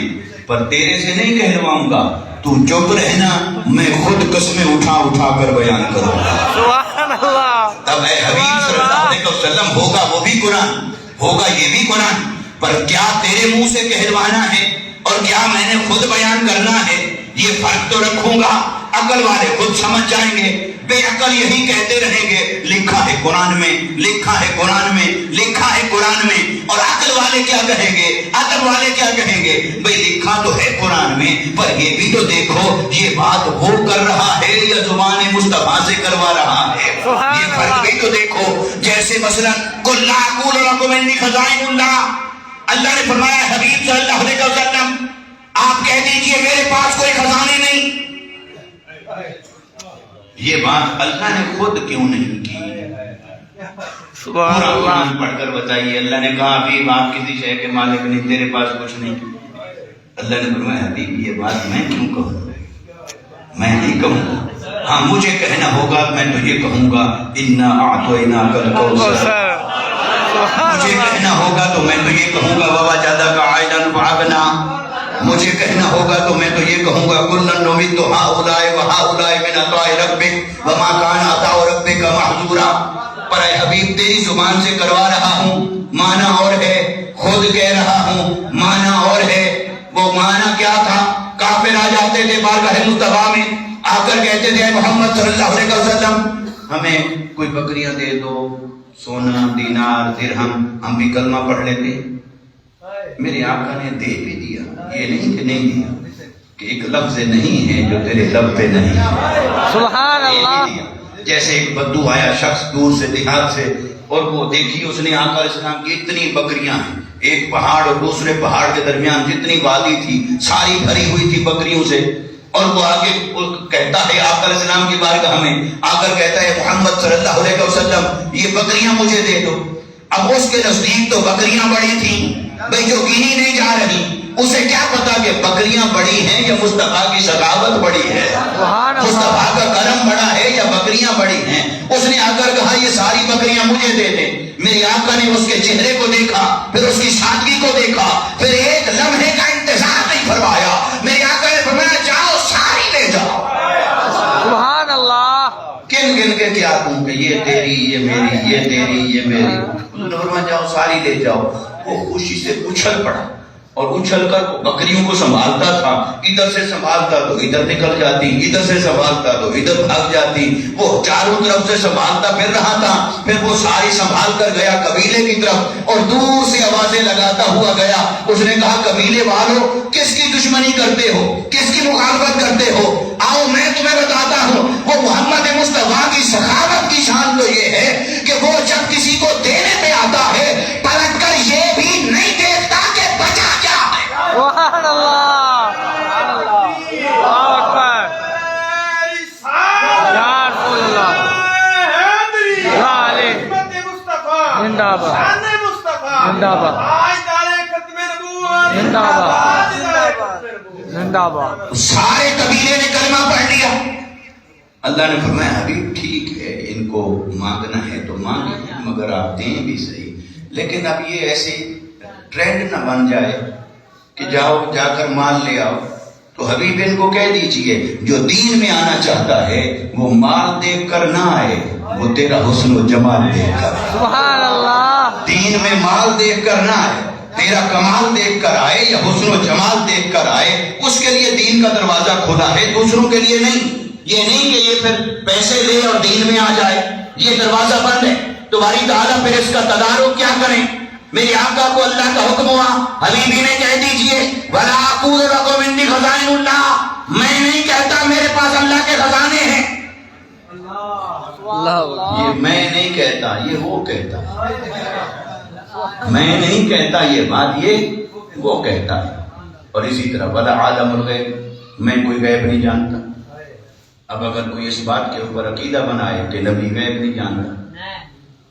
پر تیرے سے نہیں کہلواؤں گا. تو چپ رہنا، میں خود قسمیں اٹھا اٹھا کر بیان کروں گا. سبحان اللہ. تب اے حبیب صلی اللہ علیہ وسلم ہوگا وہ بھی قرآن، ہوگا یہ بھی قرآن، پر کیا تیرے منہ سے کہلوانا ہے اور کیا میں نے خود بیان کرنا ہے، یہ فرق تو رکھوں گا. عقل والے خود سمجھ جائیں گے، بے عقل یہی کہتے رہیں گے لکھا ہے قرآن میں، لکھا ہے قرآن میں، لکھا ہے قرآن میں. اور عقل والے کیا کہیں گے، ادب والے کیا کہیں گے، بھئی لکھا تو ہے قرآن میں، پر یہ بھی تو دیکھو یہ بات وہ کر رہا ہے یا زبان مصطفیٰ سے کروا رہا ہے، یہ فرق بھی تو دیکھو. جیسے مثلا قل لا اقول لکم انی خزائن اللہ، اللہ نے فرمایا حبیب صلی اللہ علیہ وسلم آپ کہہ دیجئے میرے پاس کوئی خزانے نہیں. یہ بات اللہ نے خود کیوں نہیں کی؟ سبحان اللہ. قرآن پڑھ کر بتائیے. اللہ نے کہا حبیب آپ کسی شے کے مالک نہیں، تیرے پاس کچھ نہیں. اللہ نے فرمایا حبیب یہ بات میں کیوں کہوں، میں نہیں کہوں گا. ہاں مجھے کہنا ہوگا، میں تجھے کہوں گا انا اعطیناک الکوثر. مجھے کہنا ہوگا تو میں تو یہ کہوں گا ووجدک عائلا فاغنا، مجھے کہنا ہوگا تو میں تو یہ کہوں گا کلن نمد ہؤلاء وہؤلاء من عطاء ربک وما کان عطاء ربک محظورا۔ پر اے حبیب تیری زبان سے کروا رہا ہوں، معنی اور ہے، خود کہہ رہا ہوں معنی اور ہے۔ وہ معنی کیا تھا؟ کافر آ جاتے تھے بارگاہ مصطفیٰ میں، آ کر کہتے تھے محمد صلی اللہ علیہ وسلم ہمیں کوئی بکریاں دے دو، سونا دینار درہم، ہم بھی کلمہ پڑھ لیتے۔ میرے آقا نے دے بھی دیا، یہ نہیں کہ نہیں دیا، کہ ایک لفظ نہیں ہے جو تیرے لب پہ نہیں ہے، سبحان اللہ۔ جیسے ایک بدو آیا شخص دور سے دیہات سے، اور وہ دیکھی اس نے آقا علیہ السلام کی اتنی بکریاں ہیں، ایک پہاڑ اور دوسرے پہاڑ کے درمیان جتنی وادی تھی ساری بھری ہوئی تھی بکریوں سے، اور وہ آگے کہتا ہے آقا علیہ السلام کی بارگاہ میں آ کر کہتا ہے محمد صلی اللہ علیہ وسلم یہ بکریاں مجھے دے دو۔ اب اس کے نزدیک تو بکریاں بڑی تھیں، بھئی جو گنی نہیں جا رہی، اسے کیا پتا کہ بکریاں بڑی ہیں یا مصطفیٰ کی سخاوت بڑی ہے، مصطفیٰ کا کرم بڑا ہے یا بکریاں بڑی ہیں۔ اس نے آ کر کہا یہ ساری بکریاں مجھے دے دے۔ میرے آقا نے اس کے چہرے کو دیکھا، پھر اس کی سادگی کو دیکھا، پھر ایک لمحے کا انتظار نہیں فرمایا، میرے آقا نے فرمایا جاؤ ساری لے جاؤ۔ سبحان اللہ۔ گن گن کے کیا تم کہ یہ تیری یہ میری یہ تیری یہ میری، فرمایا جاؤ ساری لے جاؤ۔ وہ خوشی سے اچھل پڑا اور اچھل کر بکریوں کو سنبھالتا تھا، ادھر سے سنبھالتا تو ادھر نکل جاتی، ادھر سے سنبھالتا تو ادھر بھاگ جاتی، وہ چاروں طرف سے سنبھالتا پھر رہا تھا، پھر وہ ساری سنبھال کر گیا قبیلے کی طرف اور دور سے آوازیں لگاتا ہوا گیا۔ اس نے کہا قبیلے والوں کس کی دشمنی کرتے ہو، کس کی مخالفت کرتے ہو؟ آؤ میں تمہیں بتاتا ہوں، وہ محمد مصطفیٰ کی سخاوت کی شان تو یہ ہے کہ وہ جب کسی کو دینے پہ آتا ہے پلٹ کر یہ بھی نہیں دیکھتا کہ بچا کیا ہے۔ سبحان اللہ، اللہ اکبر، یا رسول اللہ، یا علی، زندہ باد، زندہ باد، زندہ باد، زندہ باد۔ سارے قبیلے نے کلمہ پڑھ لیا۔ اللہ نے فرمایا حبیب ٹھیک ہے، ان کو مانگنا ہے تو مانگیں مگر آپ دیں بھی صحیح، لیکن اب یہ ایسے ٹرینڈ نہ بن جائے کہ جاؤ جا کر مال لے آؤ۔ تو حبیب ان کو کہہ دیجئے جو دین میں آنا چاہتا ہے وہ مال دیکھ کر نہ آئے، وہ تیرا حسن و جمال دیکھ کر۔ سبحان اللہ۔ دین میں مال دیکھ کر نہ آئے، تیرا کمال دیکھ کر آئے یا حسن و جمال دیکھ کر آئے، اس کے لیے دین کا دروازہ کھلا ہے، دوسروں کے لیے نہیں۔ یہ نہیں کہ یہ پھر پیسے لے اور دین میں آ جائے، یہ دروازہ بند ہے۔ تمہاری تعالیٰ پھر اس کا تدارک کیا کریں؟ میرے آقا کو اللہ کا حکم ہوا، حبیبی نے کہہ دیجئے وَلَا أَقُولُ لَكُمْ عِنْدِي خَزَائِنُ اللَّهِ، میں نہیں کہتا میرے پاس اللہ کے خزانے ہیں، یہ میں نہیں کہتا، یہ وہ کہتا ہے، میں نہیں کہتا یہ بات، یہ وہ کہتا ہے۔ اور اسی طرح وَلَا عَالَمُ الْغَيْبِ، میں کوئی غیب نہیں جانتا۔ اب اگر کوئی اس بات کے اوپر عقیدہ بنائے کہ نبی غیب نہیں جانتا،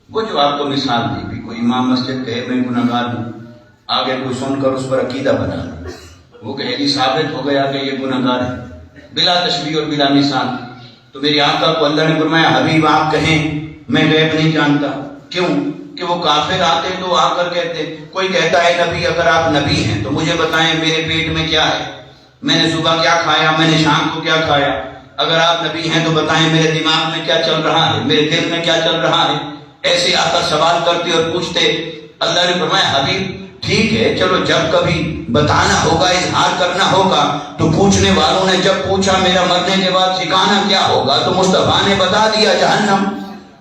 وہ جو آپ کو مثال دی بھی، کوئی امام مسجد کہے میں گناہگار ہوں، آگے کوئی سن کر اس پر عقیدہ بنا لے، وہ کہے جی ثابت ہو گیا کہ یہ گناہگار ہے بلا تشبیہ اور بلا مثال۔ تو میری آقا کو اللہ نے فرمایا حبیب آپ کہیں میں غیب نہیں جانتا، کیوں کہ وہ کافر آتے تو آ کر کہتے، کوئی کہتا ہے نبی اگر آپ نبی ہیں تو مجھے بتائیں میرے پیٹ میں کیا ہے، میں نے صبح کیا کھایا، میں نے شام کو کیا کھایا، اگر آپ نبی ہیں تو بتائیں میرے دماغ میں کیا چل رہا ہے، میرے دل میں کیا چل رہا ہے۔ ایسے آ کر سوال کرتے اور پوچھتے۔ اللہ نے فرمایا حبیب ٹھیک ہے، چلو جب کبھی بتانا ہوگا اظہار کرنا ہوگا تو پوچھنے والوں نے جب پوچھا میرا مرنے کے بعد ٹھکانہ کیا ہوگا تو مصطفیٰ نے بتا دیا جہنم۔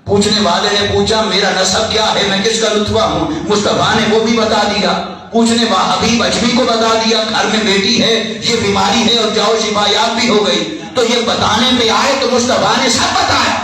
پوچھنے والے نے پوچھا میرا نسب کیا ہے، میں کس کا لطفہ ہوں، مصطفیٰ نے وہ بھی بتا دیا۔ پوچھنے حبیب اجمی کو بتا دیا گھر میں بیٹی ہے، یہ بیماری ہے اور جاؤ شفا یاب بھی ہو گئی۔ تو یہ بتانے پہ آئے تو مصطفیٰ نے سب بتایا،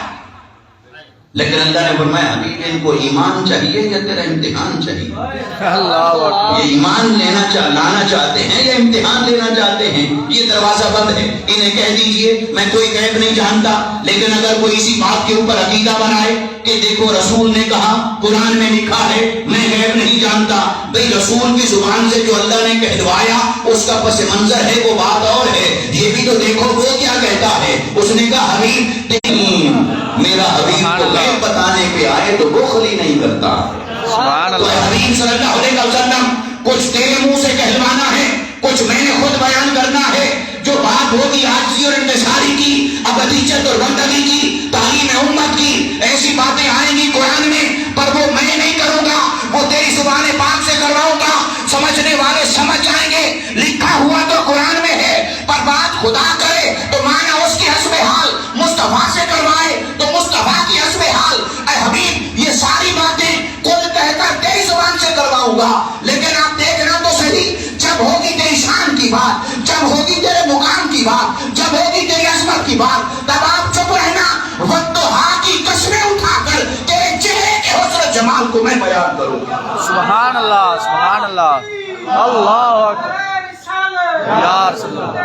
لیکن اللہ نے فرمایا حبیب ان کو ایمان چاہیے یا تیرا امتحان چاہیے؟ یہ ایمان لانا چاہتے ہیں یا امتحان لینا چاہتے ہیں؟ یہ دروازہ بند ہے۔ انہیں کہہ دیجئے میں کوئی غیب نہیں جانتا، لیکن اگر کوئی اسی بات کے اوپر عقیدہ بنائے کہ دیکھو رسول نے کہا، قرآن میں لکھا ہے میں غیب نہیں جانتا، بھئی رسول کی زبان سے جو اللہ نے کہلوایا اس کا پس منظر ہے وہ بات اور ہے، یہ بھی تو دیکھو وہ کیا کہتا ہے۔ اس نے کہا حبیب میرا حبیب تو غیب بتانے پہ آئے تو بخل ہی نہیں کرتا، سبحان تو اللہ حبیب صلی اللہ علیہ وسلم کچھ تیرے منہ سے کہلوانا ہے، کچھ میں نے خود بیان کرنا ہے. جو بات ہوگی عاجزی اور انکساری کی، ابدیت اور بندگی کی، تعلیم امت کی، ایسی باتیں آئیں گی قرآن میں، پر وہ میں نہیں کروں گا، وہ تیری زبان پاک سے کرواؤں گا. سمجھنے والے سمجھ جائیں گے. لکھا ہوا تو قرآن میں ہے، پر بات خدا کرے تو معنی اس کی حسب حال، مصطفیٰ سے کروائے تو مصطفیٰ کی حسب حال. اے حبیب یہ ساری باتیں کل کہتا تیری زبان سے کرواؤں گا، لیکن آپ دیکھنا تو صحیح، جب ہوگی تیری شان کی بات، جب ہوگی تیرے مقام کی بات، جب ہوگی تیری عظمت کی بات، تب آپ چپ رہنا. والضحیٰ کی قسمیں اٹھا کر تیرے چہرے کے حسن جمال کو میں بیان کروں گا. سبحان اللہ سبحان اللہ اللہ اکبر یا رسول اللہ.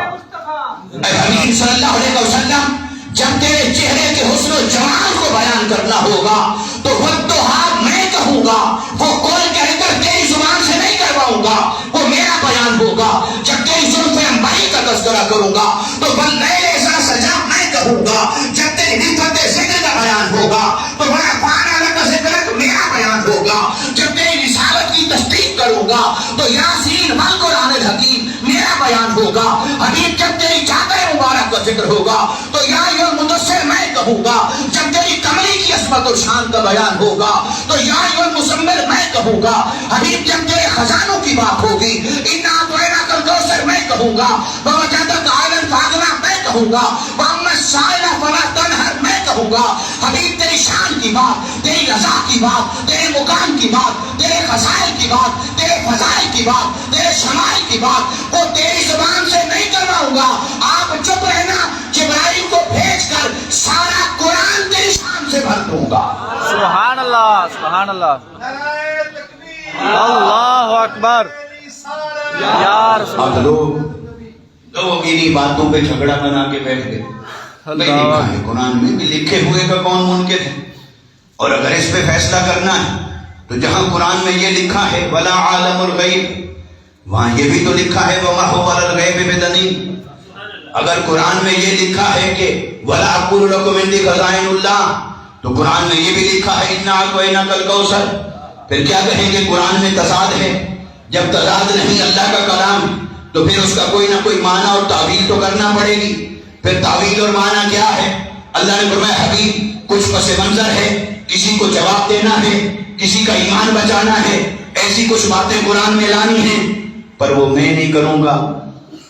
اے حبیب صلی اللہ علیہ وسلم جب تیرے چہرے کے حسن و جمال کو بیان کرنا ہوگا تو والضحیٰ میں کہوں گا، وہ کل کہہ کر تیری زبان سے نہیں کرواؤں گا، وہ میرا بیان ہوگا. جب تیری زلف عنبری کا تذکرہ کروں گا تو باللیل اذا سجا میں کہوں گا. جب تیری نسبت ذکر کا بیان ہوگا تو بڑا پانا لگا ذکر میرا بیان ہوگا. جب تیری رسالت کی تصدیق کروں گا تو یاسین والقرآن الحکیم میرا بیان ہوگا. حبیب جب تیری چادر مبارک کا ذکر ہوگا تو یا المدثر میں کہوں گا. جب تیری کملی کی عظمت اور شان کا بیان ہوگا تو یا المزمل میں کہوں گا. حبیب جب تیرے خزانوں کی بات ہوگی انا اعطیناک الکوثر میں کہوں گا. ووجدک عائلا فاغنی میں کہوں گا. واما السائل فلا تنہر میں کہوں گا. حبیب تیری شان کی بات، تیری رضا کی بات، تیرے مقام کی بات، تیرے خزائل کی بات، تیرے فضائل کی بات، تیرے شمائل کی بات، وہ تیری زبان سے نہیں کرواؤں گا. آپ چپ رہنا. جبرائیل کو بھیج کر سارا قرآن تیری شان سے بھر دوں گا. سبحان اللہ سبحان اللہ اللہ اکبر یا رسول اب لوگ انہی باتوں پہ جھگڑا بنا کے بیٹھ گئے. نہیں لکھا ہے قرآن میں بھی، لکھے ہوئے کا کون منکر ہے؟ اور اگر اس پہ فیصلہ کرنا ہے تو جہاں قرآن میں یہ لکھا ہے ولا عالم الغیب، وہاں یہ بھی تو لکھا ہے وما هو علی الغیب بدلیل. اگر قرآن میں یہ لکھا ہے کہ ولا اقول لکم عندی خزائن اللہ، تو قرآن میں یہ بھی لکھا ہے انا اعطیناک الکوثر. پھر کیا کہیں گے قرآن میں تضاد ہے؟ جب تضاد نہیں اللہ کا کلام تو پھر اس کا کوئی نہ کوئی معنی اور تعویل تو کرنا پڑے گی. پھر تعویل اور معنی کیا ہے؟ اللہ نے فرمایا حبیب کچھ پس منظر ہے، کسی کو جواب دینا ہے، کسی کا ایمان بچانا ہے، ایسی کچھ باتیں قرآن میں لانی ہیں، پر وہ میں نہیں کروں گا.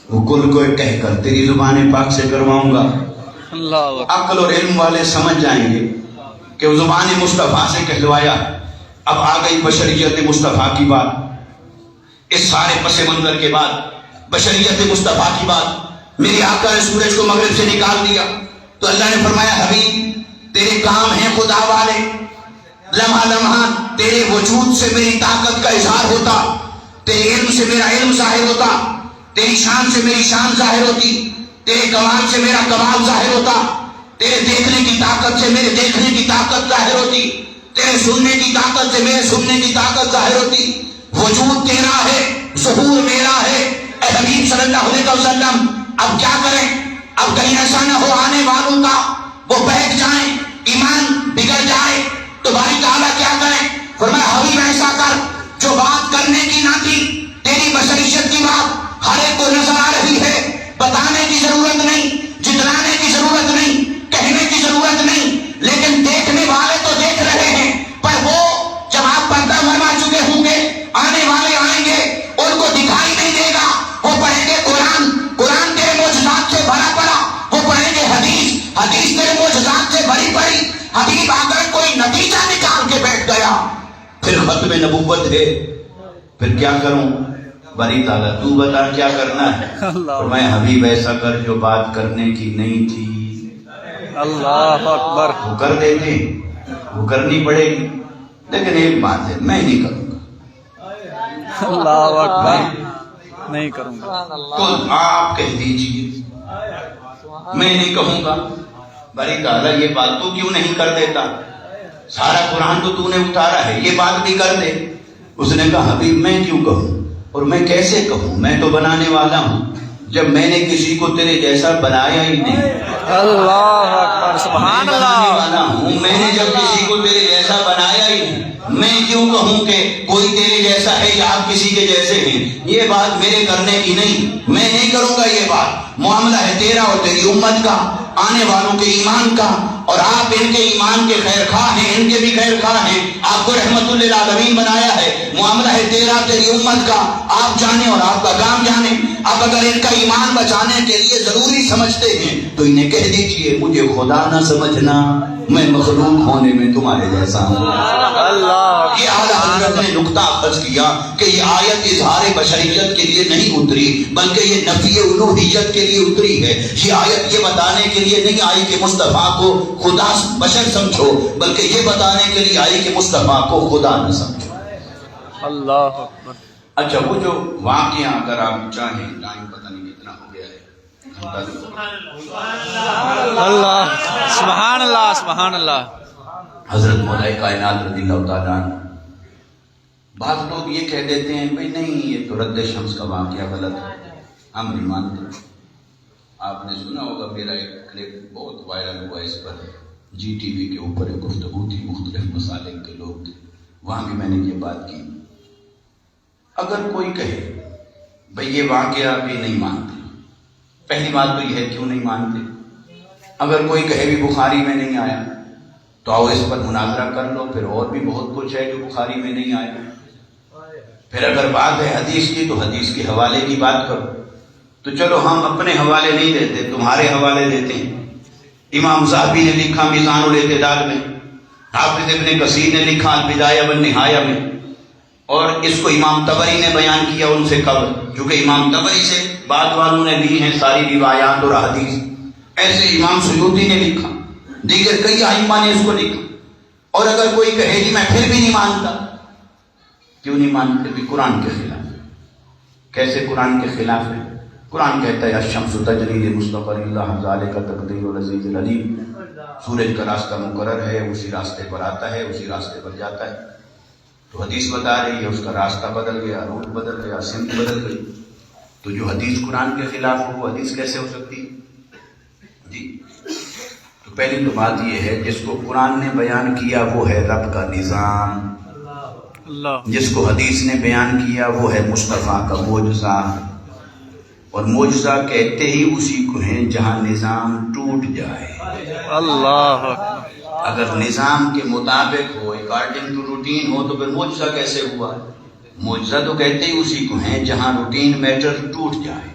وہ کل کو کہہ کر تیری زبان پاک سے کرواؤں گا. اللہ عقل اور علم والے سمجھ جائیں گے کہ وہ زبان مصطفیٰ سے کہلوایا. اب آ گئی بشریت مصطفیٰ کی بات. اس سارے پس منظر کے بعد بشریت مصطفیٰ کی بات. میرے آقا نے سورج کو مغرب سے نکال دیا تو اللہ نے فرمایا حبیب تیرے کام ہیں خدا والے. لمحہ لمحہ تیرے وجود سے میری طاقت کا اظہار ہوتا، تیرے علم سے میرا علم ظاہر ہوتا، تیری شان سے میری شان ظاہر ہوتی، تیرے کمال سے میرا کمال ظاہر ہوتا، تیرے دیکھنے کی طاقت سے میرے دیکھنے کی طاقت ظاہر ہوتی، تیرے سننے کی طاقت سے میرے سننے کی طاقت ظاہر ہوتی. وجود تیرا ہے، ظہور میرا ہے. اے حبیب صلی اللہ علیہ وسلم اب کیا کریں؟ اب کہیں ایسا نہ ہو آنے والوں کا وہ بیٹھ جائیں، ایمان بگڑ جائے تو باری تعالیٰ کیا کریں؟ فرمایا حبیب ایسا کر، جو بات کرنے کی نہ تھی تیری بشریت کی بات ہر ایک کو نظر آ رہی ہے. بتانے کی ضرورت نہیں، جتلانے کی ضرورت نہیں، کہنے کی ضرورت نہیں، لیکن دیکھنے والے تو دیکھ رہے ہیں. پر وہ جب آپ پردہ فرما چکے ہوں گے، آنے والے آئیں گے، ان کو دکھائی نہیں دے گا. وہ پڑھیں گے قرآن، قرآن تیرے معجزات سے بھرا پڑا. وہ پڑھیں گے حدیث، حدیث تیرے معجزات سے بھری پڑی. حبیب اگر کوئی نتیجہ نکال کے بیٹھ گیا پھر ختم نبوت ہے. پھر کیا کروں؟ باری تعالیٰ تو بتا کیا کرنا ہے. اور میں حبیب ایسا کر جو بات کرنے کی نہیں تھی اللہ اکبر. وہ کر دیتے، وہ کرنی پڑے گی. لیکن ایک بات ہے میں نہیں کروں گا. اللہ اکبر نہیں کروں گا. تو آپ کہہ دیجئے میں نہیں کہوں گا. باری تعالیٰ یہ بات تو کیوں نہیں کر دیتا؟ سارا قرآن تو نے اتارا ہے، یہ بات بھی کر دے. اس نے کہا حبیب میں کیوں کہوں اور میں کیسے کہوں؟ میں تو بنانے والا ہوں. جب میں نے کسی کو تیرے جیسا بنایا ہی نہیں. اللہ اکبر سبحان میں اللہ. بنانے والا ہوں. میں نے جب کسی کو تیرے جیسا بنایا ہی نہیں, میں کیوں کہوں کہ کوئی تیرے جیسا ہے یا آپ کسی کے جیسے ہیں. یہ بات میرے کرنے کی نہیں, میں نہیں کروں گا یہ بات. معاملہ ہے تیرا اور تیری امت کا, آنے والوں کے ایمان کا, اور آپ ان کے ایمان کے خیر خواہ ہیں, ان کے بھی خیر خواہ ہیں. آپ کو رحمت للعالمین بنایا ہے. معاملہ ہے تیرا, تیری امت کا, آپ جانے اور آپ کا کام جانے. اب اگر ان کا ایمان بچانے کے لیے ضروری سمجھتے ہیں تو انہیں کہہ دیجئے مجھے خدا نہ سمجھنا, میں مخلوق ہونے میں تمہارے جیسا ہوں. اللہ یہ اعلیٰ حضرت نے نقطہ اخذ کیا کہ یہ آیت اظہار بشریت کے لیے نہیں اتری, بلکہ یہ نفی الوہیت کے لیے اتری ہے. یہ آیت یہ بتانے کے لیے نہیں آئی کہ مصطفیٰ کو خدا بشر سمجھو, بلکہ یہ بتانے کے لیے آئی کہ مصطفیٰ کو خدا نہ سمجھو. اللہ اکبر. اچھا, وہ جو واقعہ اگر آپ چاہیں, ٹائم پتہ نہیں کتنا ہو گیا ہے, اللہ سبحان اللہ سبحان اللہ. حضرت مولا کائنات رضی اللہ تعالیٰ عنہ, بعض لوگ یہ کہہ دیتے ہیں بھئی نہیں یہ تو رد شمس کا واقعہ غلط ہے, ہم نہیں مانتے. آپ نے سنا ہوگا میرا ایک کلپ بہت وائرل ہوا اس پر, جی ٹی وی کے اوپر ایک گفتگو تھی, مختلف مسالک کے لوگ تھے, وہاں بھی میں نے یہ بات کی. اگر کوئی کہے بھئی یہ واقعہ بھی نہیں مانتے, پہلی بات تو یہ ہے کیوں نہیں مانتے. اگر کوئی کہے بھی بخاری میں نہیں آیا تو آؤ اس پر مناظرہ کر لو, پھر اور بھی بہت کچھ ہے جو بخاری میں نہیں آیا. پھر اگر بات ہے حدیث کی تو حدیث کے حوالے کی بات کرو. تو چلو ہم اپنے حوالے نہیں دیتے, تمہارے حوالے دیتے ہیں. امام ذہبی نے لکھا میزان الاعتدال میں, حافظ ابن کثیر نے لکھا البدایہ والنہایہ میں, اور اس کو امام طبری نے بیان کیا ان سے قبل, چونکہ امام طبری سے بعد والوں نے لی ہیں ساری روایات اور حدیث. ایسے امام سیوطی نے لکھا, دیگر کئی ائمہ نے اس کو لکھا. اور اگر کوئی کہے جی میں پھر بھی نہیں مانتا, کیوں نہیں مانتے؟ بھی قرآن کے خلاف. کیسے قرآن کے خلاف ہے؟ قرآن کہتا ہے الشمس تجری لمستقر لها ذلك تقدیر العزیز العلیم. سورج کا راستہ مقرر ہے, اسی راستے پر آتا ہے, اسی راستے پر جاتا ہے. تو حدیث بتا رہی ہے اس کا راستہ بدل گیا, روٹ بدل گیا, سمت بدل گئی. تو جو حدیث قرآن کے خلاف ہو وہ حدیث کیسے ہو سکتی جی؟ تو پہلی تو بات یہ ہے جس کو قرآن نے بیان کیا وہ ہے رب کا نظام, جس کو حدیث نے بیان کیا وہ ہے مصطفیٰ کا معجزہ. اور معجزہ کہتے ہی اسی کو ہیں جہاں نظام ٹوٹ جائے. اللہ اگر نظام کے مطابق ہو, اکارڈنگ ٹو روٹین ہو, تو پھر معجزہ کیسے ہوا؟ معجزہ تو کہتے ہی اسی کو ہیں جہاں روٹین میٹر ٹوٹ جائے,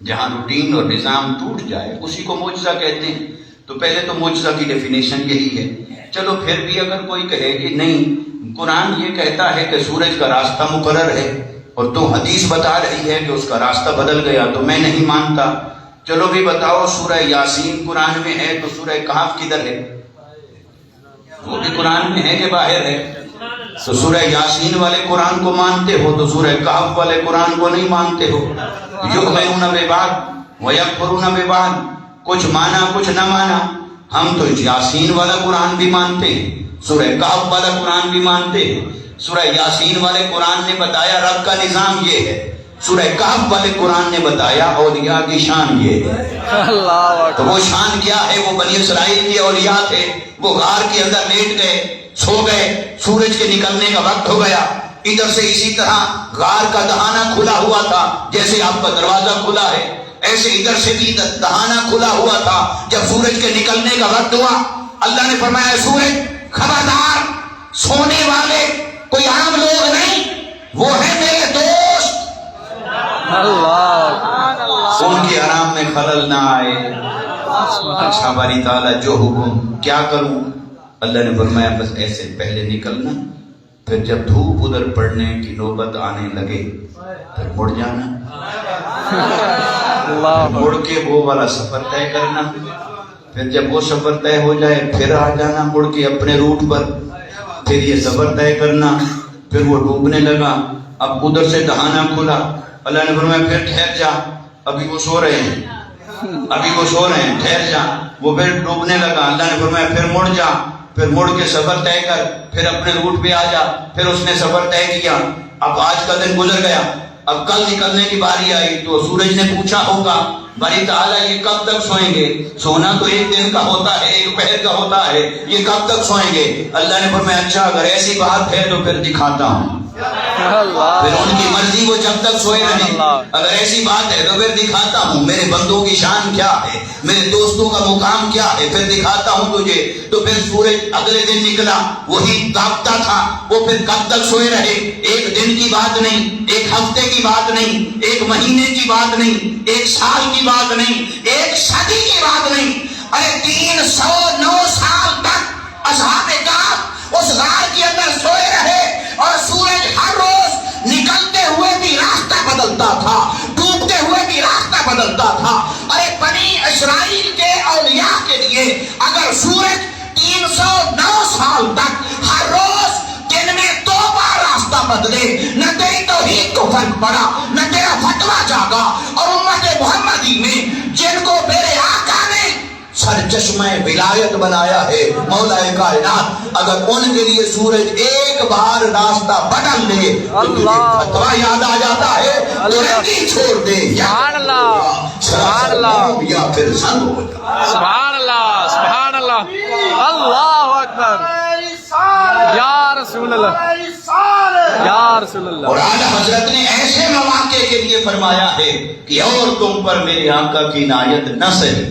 جہاں روٹین اور نظام ٹوٹ جائے اسی کو معجزہ کہتے ہیں. تو پہلے تو معجزہ کی ڈیفینیشن یہی ہے. چلو پھر بھی اگر کوئی کہے کہ نہیں قرآن یہ کہتا ہے کہ سورج کا راستہ مقرر ہے اور تو حدیث بتا رہی ہے کہ اس کا راستہ بدل گیا, تو میں نہیں مانتا. چلو بھی بتاؤ سورہ یاسین قرآن میں ہے تو سورہ کہف کدھر ہے؟ وہ بھی قرآن میں ہے کہ باہر ہے؟ تو سورہ یاسین والے قرآن کو مانتے ہو تو سورہ کہف والے قرآن کو نہیں مانتے ہو. یؤمنون ببعض ویکفرون ببعض, کچھ مانا کچھ نہ مانا. ہم تو یاسین والا قرآن بھی مانتے ہیں, سورہ کہف والا قرآن بھی مانتے ہیں. سورہ یاسین والے قرآن نے بتایا رب کا نظام یہ ہے, سورہ کہف والے قرآن نے بتایا اولیاء کی شان یہ ہے. تو وہ شان کیا ہے؟ وہ بنی اسرائیل کے اولیاء تھے, وہ غار کے اندر لیٹ گئے, سو گئے, سورج کے نکلنے کا وقت ہو گیا. ادھر سے اسی طرح غار کا دہانہ کھلا ہوا تھا, جیسے آپ کا دروازہ کھلا ہے ایسے ادھر سے بھی دہانہ کھلا ہوا تھا. جب سورج کے نکلنے کا وقت ہوا اللہ نے فرمایا سورج خبردار, سونے والے کوئی عام لوگ نہیں, وہ ہے میرے دوست, ان کے آرام میں خلل نہ آئے. اچھا باری تعالیٰ جو حکم, کیا کروں؟ اللہ نے فرمایا بس ایسے پہلے نکلنا, پھر جب دھوپ ادھر پڑنے کی نوبت آنے لگے پھر مڑ جانا, مڑ کے وہ والا سفر طے کرنا. پھر جب وہ سفر طے ہو جائے پھر آ جانا مڑ کے اپنے روٹ پر, پھر یہ سفر طے کرنا. پھر وہ ڈوبنے لگا, اب ادھر سے دہانہ کھلا, اللہ نے فرمایا پھر ٹھہر جا, ابھی وہ سو رہے ہیں, ابھی وہ سو رہے ہیں, ٹھہر جا. وہ پھر ڈوبنے لگا, اللہ نے فرمایا پھر مڑ جا, پھر مڑ کے سفر طے کر, پھر اپنے روٹ پہ آ جا. پھر اس نے سفر طے کیا, اب آج کا دن گزر گیا, اب کل نکلنے کی باری آئی تو سورج نے پوچھا ہوگا باری تعالیٰ یہ کب تک سوئیں گے؟ سونا تو ایک دن کا ہوتا ہے، ایک پہر کا ہوتا ہے، یہ کب تک سوئیں گے؟ اللہ نے فرمایا اچھا اگر ایسی بات ہے تو پھر دکھاتا ہوں۔ پھر ان کی مرضی وہ جب تک سوئے رہے، اگر ایسی بات ہے تو پھر دکھاتا ہوں میرے بندوں کی شان کیا ہے، میرے دوستوں کا مقام کیا ہے، پھر دکھاتا ہوں تجھے۔ تو پھر سورج اگلے دن نکلا، وہی تاپتا تھا، وہ پھر کب تک سوئے رہے؟ ایک دن کی بات نہیں، ایک ہفتے کی بات نہیں، ایک مہینے کی بات نہیں، ایک سال کی بات نہیں، ایک صدی کی بات نہیں، ارے 309 سال تک اصحاب کہف اس غار کے اندر سوئے رہے، اور سورج ہر روز نکلتے ہوئے بھی راستہ بدلتا تھا، ڈوبتے ہوئے بھی راستہ بدلتا تھا۔ ارے بنی اسرائیل کے اولیاء کے لیے اگر سورج 309 سال تک ہر روز دن میں 2 بار راستہ بدلے، نہ تیری توحید کو فرق پڑا، نہ تیرا فتویٰ جاگا، اور امت محمدی میں جن کو میرے آقا نے سر چشمہ ولایت بنایا ہے مولا کائنات، اگر ان کے لیے سورج ایک بار راستہ بدل دے تو تجھے فتویٰ یاد آ جاتا ہے، تو رنگی چھوڑ دے سبحان اللہ، سبحان اللہ، یا پھر سن ہو جائے۔ سبحان اللہ، سبحان اللہ، اللہ اکبر، یا رسول اللہ، یا رسول اللہ۔ اور اعلیٰ حضرت نے ایسے مواقع کے لیے فرمایا ہے کہ اور تم پر میرے آقا کی عنایت نہ سہی،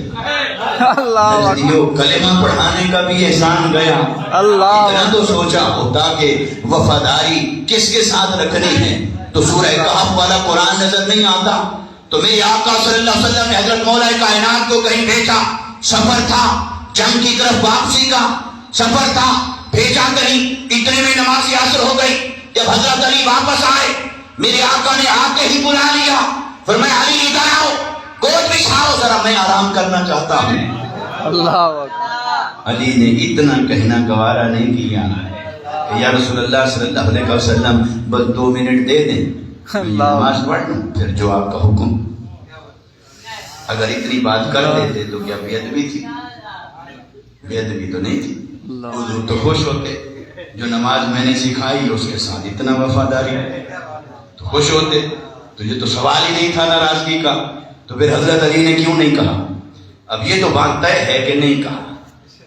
اللہ اکبر، کلمہ پڑھانے کا بھی احسان گیا، اللہ اتنا تو سوچا ہوتا کہ وفاداری کس کے ساتھ رکھنی ہے تو سورہ کہف والا قرآن نظر نہیں آتا۔ تو میرے آقا صلی اللہ علیہ وسلم نے حضرت مولا کائنات کو کہیں بھیجا، سفر تھا، جنگ کی طرف واپسی کا سفر تھا، بھیجا کہیں، اتنے میں نماز عصر ہو گئی۔ جب حضرت علی واپس آئے، میرے آقا نے آ کے ہی بلا لیا، فرمایا علی ادھر آؤ، گود بچھاؤ ذرا، میں آرام کرنا چاہتا ہوں۔ اللہ اکبر، علی نے اتنا کہنا گوارا نہیں کیا کہ یا رسول اللہ صلی اللہ علیہ وسلم بس 2 منٹ دے دیں، میں نماز پڑھ لوں، پھر جو آپ کا حکم۔ اگر اتنی بات کر دیتے تو کیا بے ادبی تھی؟ بے ادبی تو نہیں تھی، حضور تو خوش ہوتے، جو نماز میں نے سکھائی اس کے ساتھ اتنا وفاداری تو خوش ہوتے، تو یہ تو سوال ہی نہیں تھا ناراضگی کا۔ تو پھر حضرت علی نے کیوں نہیں کہا؟ اب یہ تو بات طے ہے کہ نہیں کہا،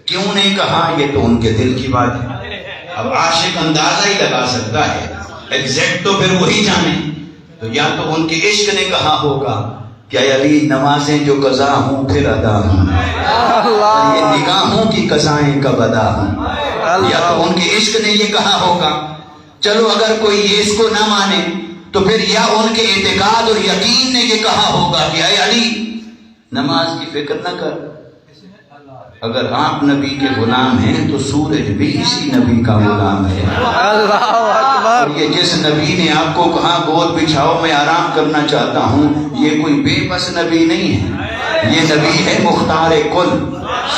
کیوں نہیں کہا یہ تو ان کے دل کی بات ہے۔ اب عاشق اندازہ ہی لگا سکتا ہے، ایگزیکٹ تو پھر وہی جانے۔ تو یا تو ان کے عشق نے کہا ہوگا کہ اے علی نمازیں جو قضا ہوں پھر ادا ہوں، یہ نگاہوں کی قضائیں کب ادا ہوں۔ یا تو ان کے عشق نے یہ کہا ہوگا، چلو اگر کوئی یہ اس کو نہ مانے تو پھر یا ان کے اعتقاد اور یقین نے یہ کہا ہوگا کہ اے علی نماز کی فکر نہ کر، اگر آپ نبی کے غلام ہیں تو سورج بھی اسی نبی کا غلام ہے۔ اللہ اکبر، اور یہ جس نبی نے آپ کو کہا گود بچھاؤ میں آرام کرنا چاہتا ہوں، یہ کوئی بے بس نبی نہیں ہے، یہ نبی ہے مختار کل۔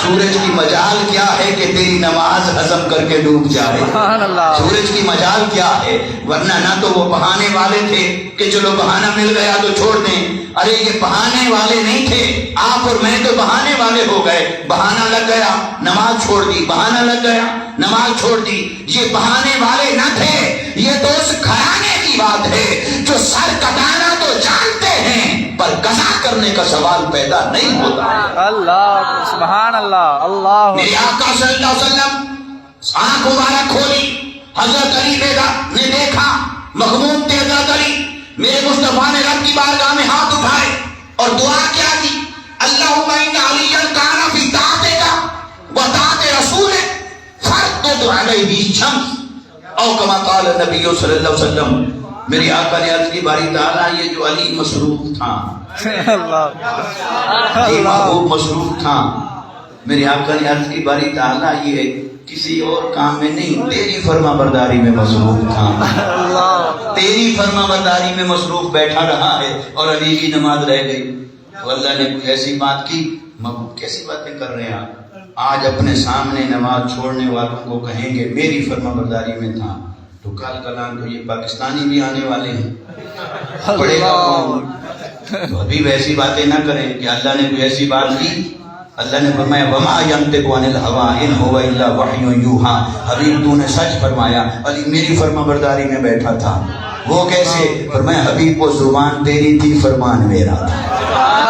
سورج کی مجال کیا ہے کہ تیری نماز ہضم کر کے ڈوب جائے؟ سبحان اللہ، سورج کی مجال کیا ہے؟ ورنہ نہ تو وہ بہانے والے تھے کہ چلو بہانہ مل گیا تو چھوڑ دیں، ارے یہ بہانے والے نہیں تھے، آپ اور میں تو بہانے والے ہو گئے، بہانہ لگ گیا نماز چھوڑ دی، بہانہ لگ گیا نماز چھوڑ دی۔ یہ بہانے والے نہ تھے، یہ تو اس گھرانے کی بات ہے جو سر کٹانا تو جانتے ہیں پر قضا کرنے کا سوال پیدا نہیں ہوتا۔ اللہ سبحان اللہ، اللہ میرے آقا صلی اللہ علیہ وسلم آنکھ مبارک کھولی، حضرت علی نے دیکھا، مغموم تھے حضرت علی، میرے مصطفیٰ نے رب کی بارگاہ میں ہاتھ اٹھائے اور دعا کیا کی، اللہم ان علیٰ کان فی طاعتک و طاعت رسولک فردد علیہ الشمس، او کما قال نبی صلی اللہ علیہ وسلم۔ میری آقا نے عرض کی باری تعالیٰ یہ جو علی مصروف تھا، یہ محبوب مصروف تھا، میرے آقا نے عرض کی باری تعالیٰ یہ کسی اور کام میں نہیں تیری فرما برداری میں مصروف تھا، تیری فرما برداری میں مصروف بیٹھا رہا ہے اور علی کی نماز رہ گئی۔ تو اللہ نے ایسی بات کی، محبوب کیسی باتیں کر رہے ہیں آپ؟ آج اپنے سامنے نماز چھوڑنے والوں کو کہیں گے میری فرما برداری میں تھا، تو کل کلام تو یہ پاکستانی بھی آنے والے ہیں، پڑے گا کون؟ تو ابھی ویسی باتیں نہ کریں کہ اللہ نے کوئی ایسی بات کی۔ اللہ نے فرمایا وما ينطق عن الهوى ان هو الا وحی یوحى، حبیب تو نے سچ فرمایا، علی میری فرما برداری میں بیٹھا تھا۔ وہ کیسے؟ فرمایا حبیب وہ زبان تیری تھی فرمان میرا تھا.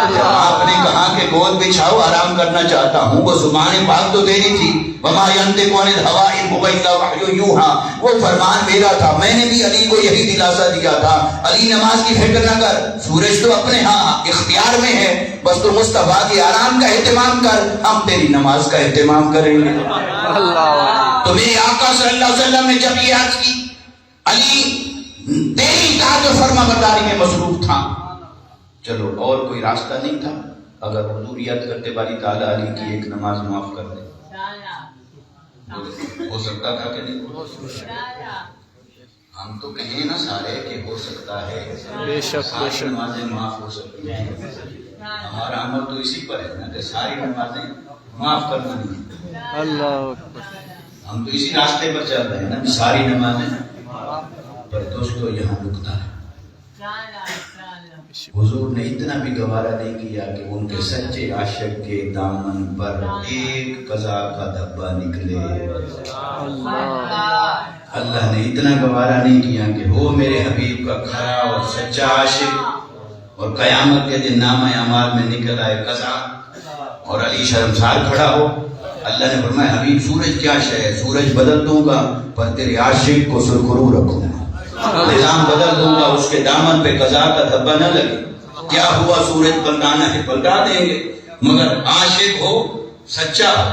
جب آپ نے کہا کہ گود بچھاؤ آرام کرنا چاہتا ہوں، وہ زبان پاک تو تیری تھی. وما ينطق عن الهوى ان هو الا وحی یوحی، وہ فرمان میرا تھا. میں نے بھی علی کو یہی دلاسا دیا تھا، علی نماز کی فکر نہ کر، سورج تو اپنے ہاں اختیار میں ہے، بس تو مصطفیٰ کے آرام کا اہتمام کر، ہم تیری نماز کا اہتمام کریں گے. تو میرے آقا صلی اللہ علیہ وسلم نے جب یہ عرض کی، علی تیری اطاعت و فرما برداری میں مصروف تھا. چلو اور کوئی راستہ نہیں تھا، اگر حضوریت کرتے باری تعالیٰ علی کی ایک نماز معاف کر دے، ہو سکتا تھا کہ نہیں؟ ہم تو کہیں نا سارے کہ ہو سکتا ہے، بے شک ساری نمازیں معاف ہو سکتی ہیں. ہمارا عمل تو اسی پر ہے نا کہ ساری نمازیں معاف کرنا نہیں. اللہ اکبر. ہم تو اسی راستے پر چل رہے ہیں نا کہ ساری نمازیں. پر دوستو یہاں نکتہ ہے، حضور نے اتنا بھی گوارا نہیں کیا کہ ان کے سچے عاشق کے دامن پر ایک قضا کا دھبا نکلے. اللہ نے اتنا گوارا نہیں کیا کہ وہ میرے حبیب کا کھرا اور سچا عاشق اور قیامت کے دن نامہ اعمال میں نکل آئے قضا اور علی شرمسار کھڑا ہو. اللہ نے فرمایا حبیب سورج کیا شے ہے، سورج بدل دوں گا پر تیرے عاشق کو سرخرو رکھوں گا، نظام بدل دوں گا، اس کے دامن پہ قضا کا دھبا نہ لگے. کیا ہوا، سورج پلٹانا ہے پلٹا دیں گے، مگر عاشق ہو سچا ہو،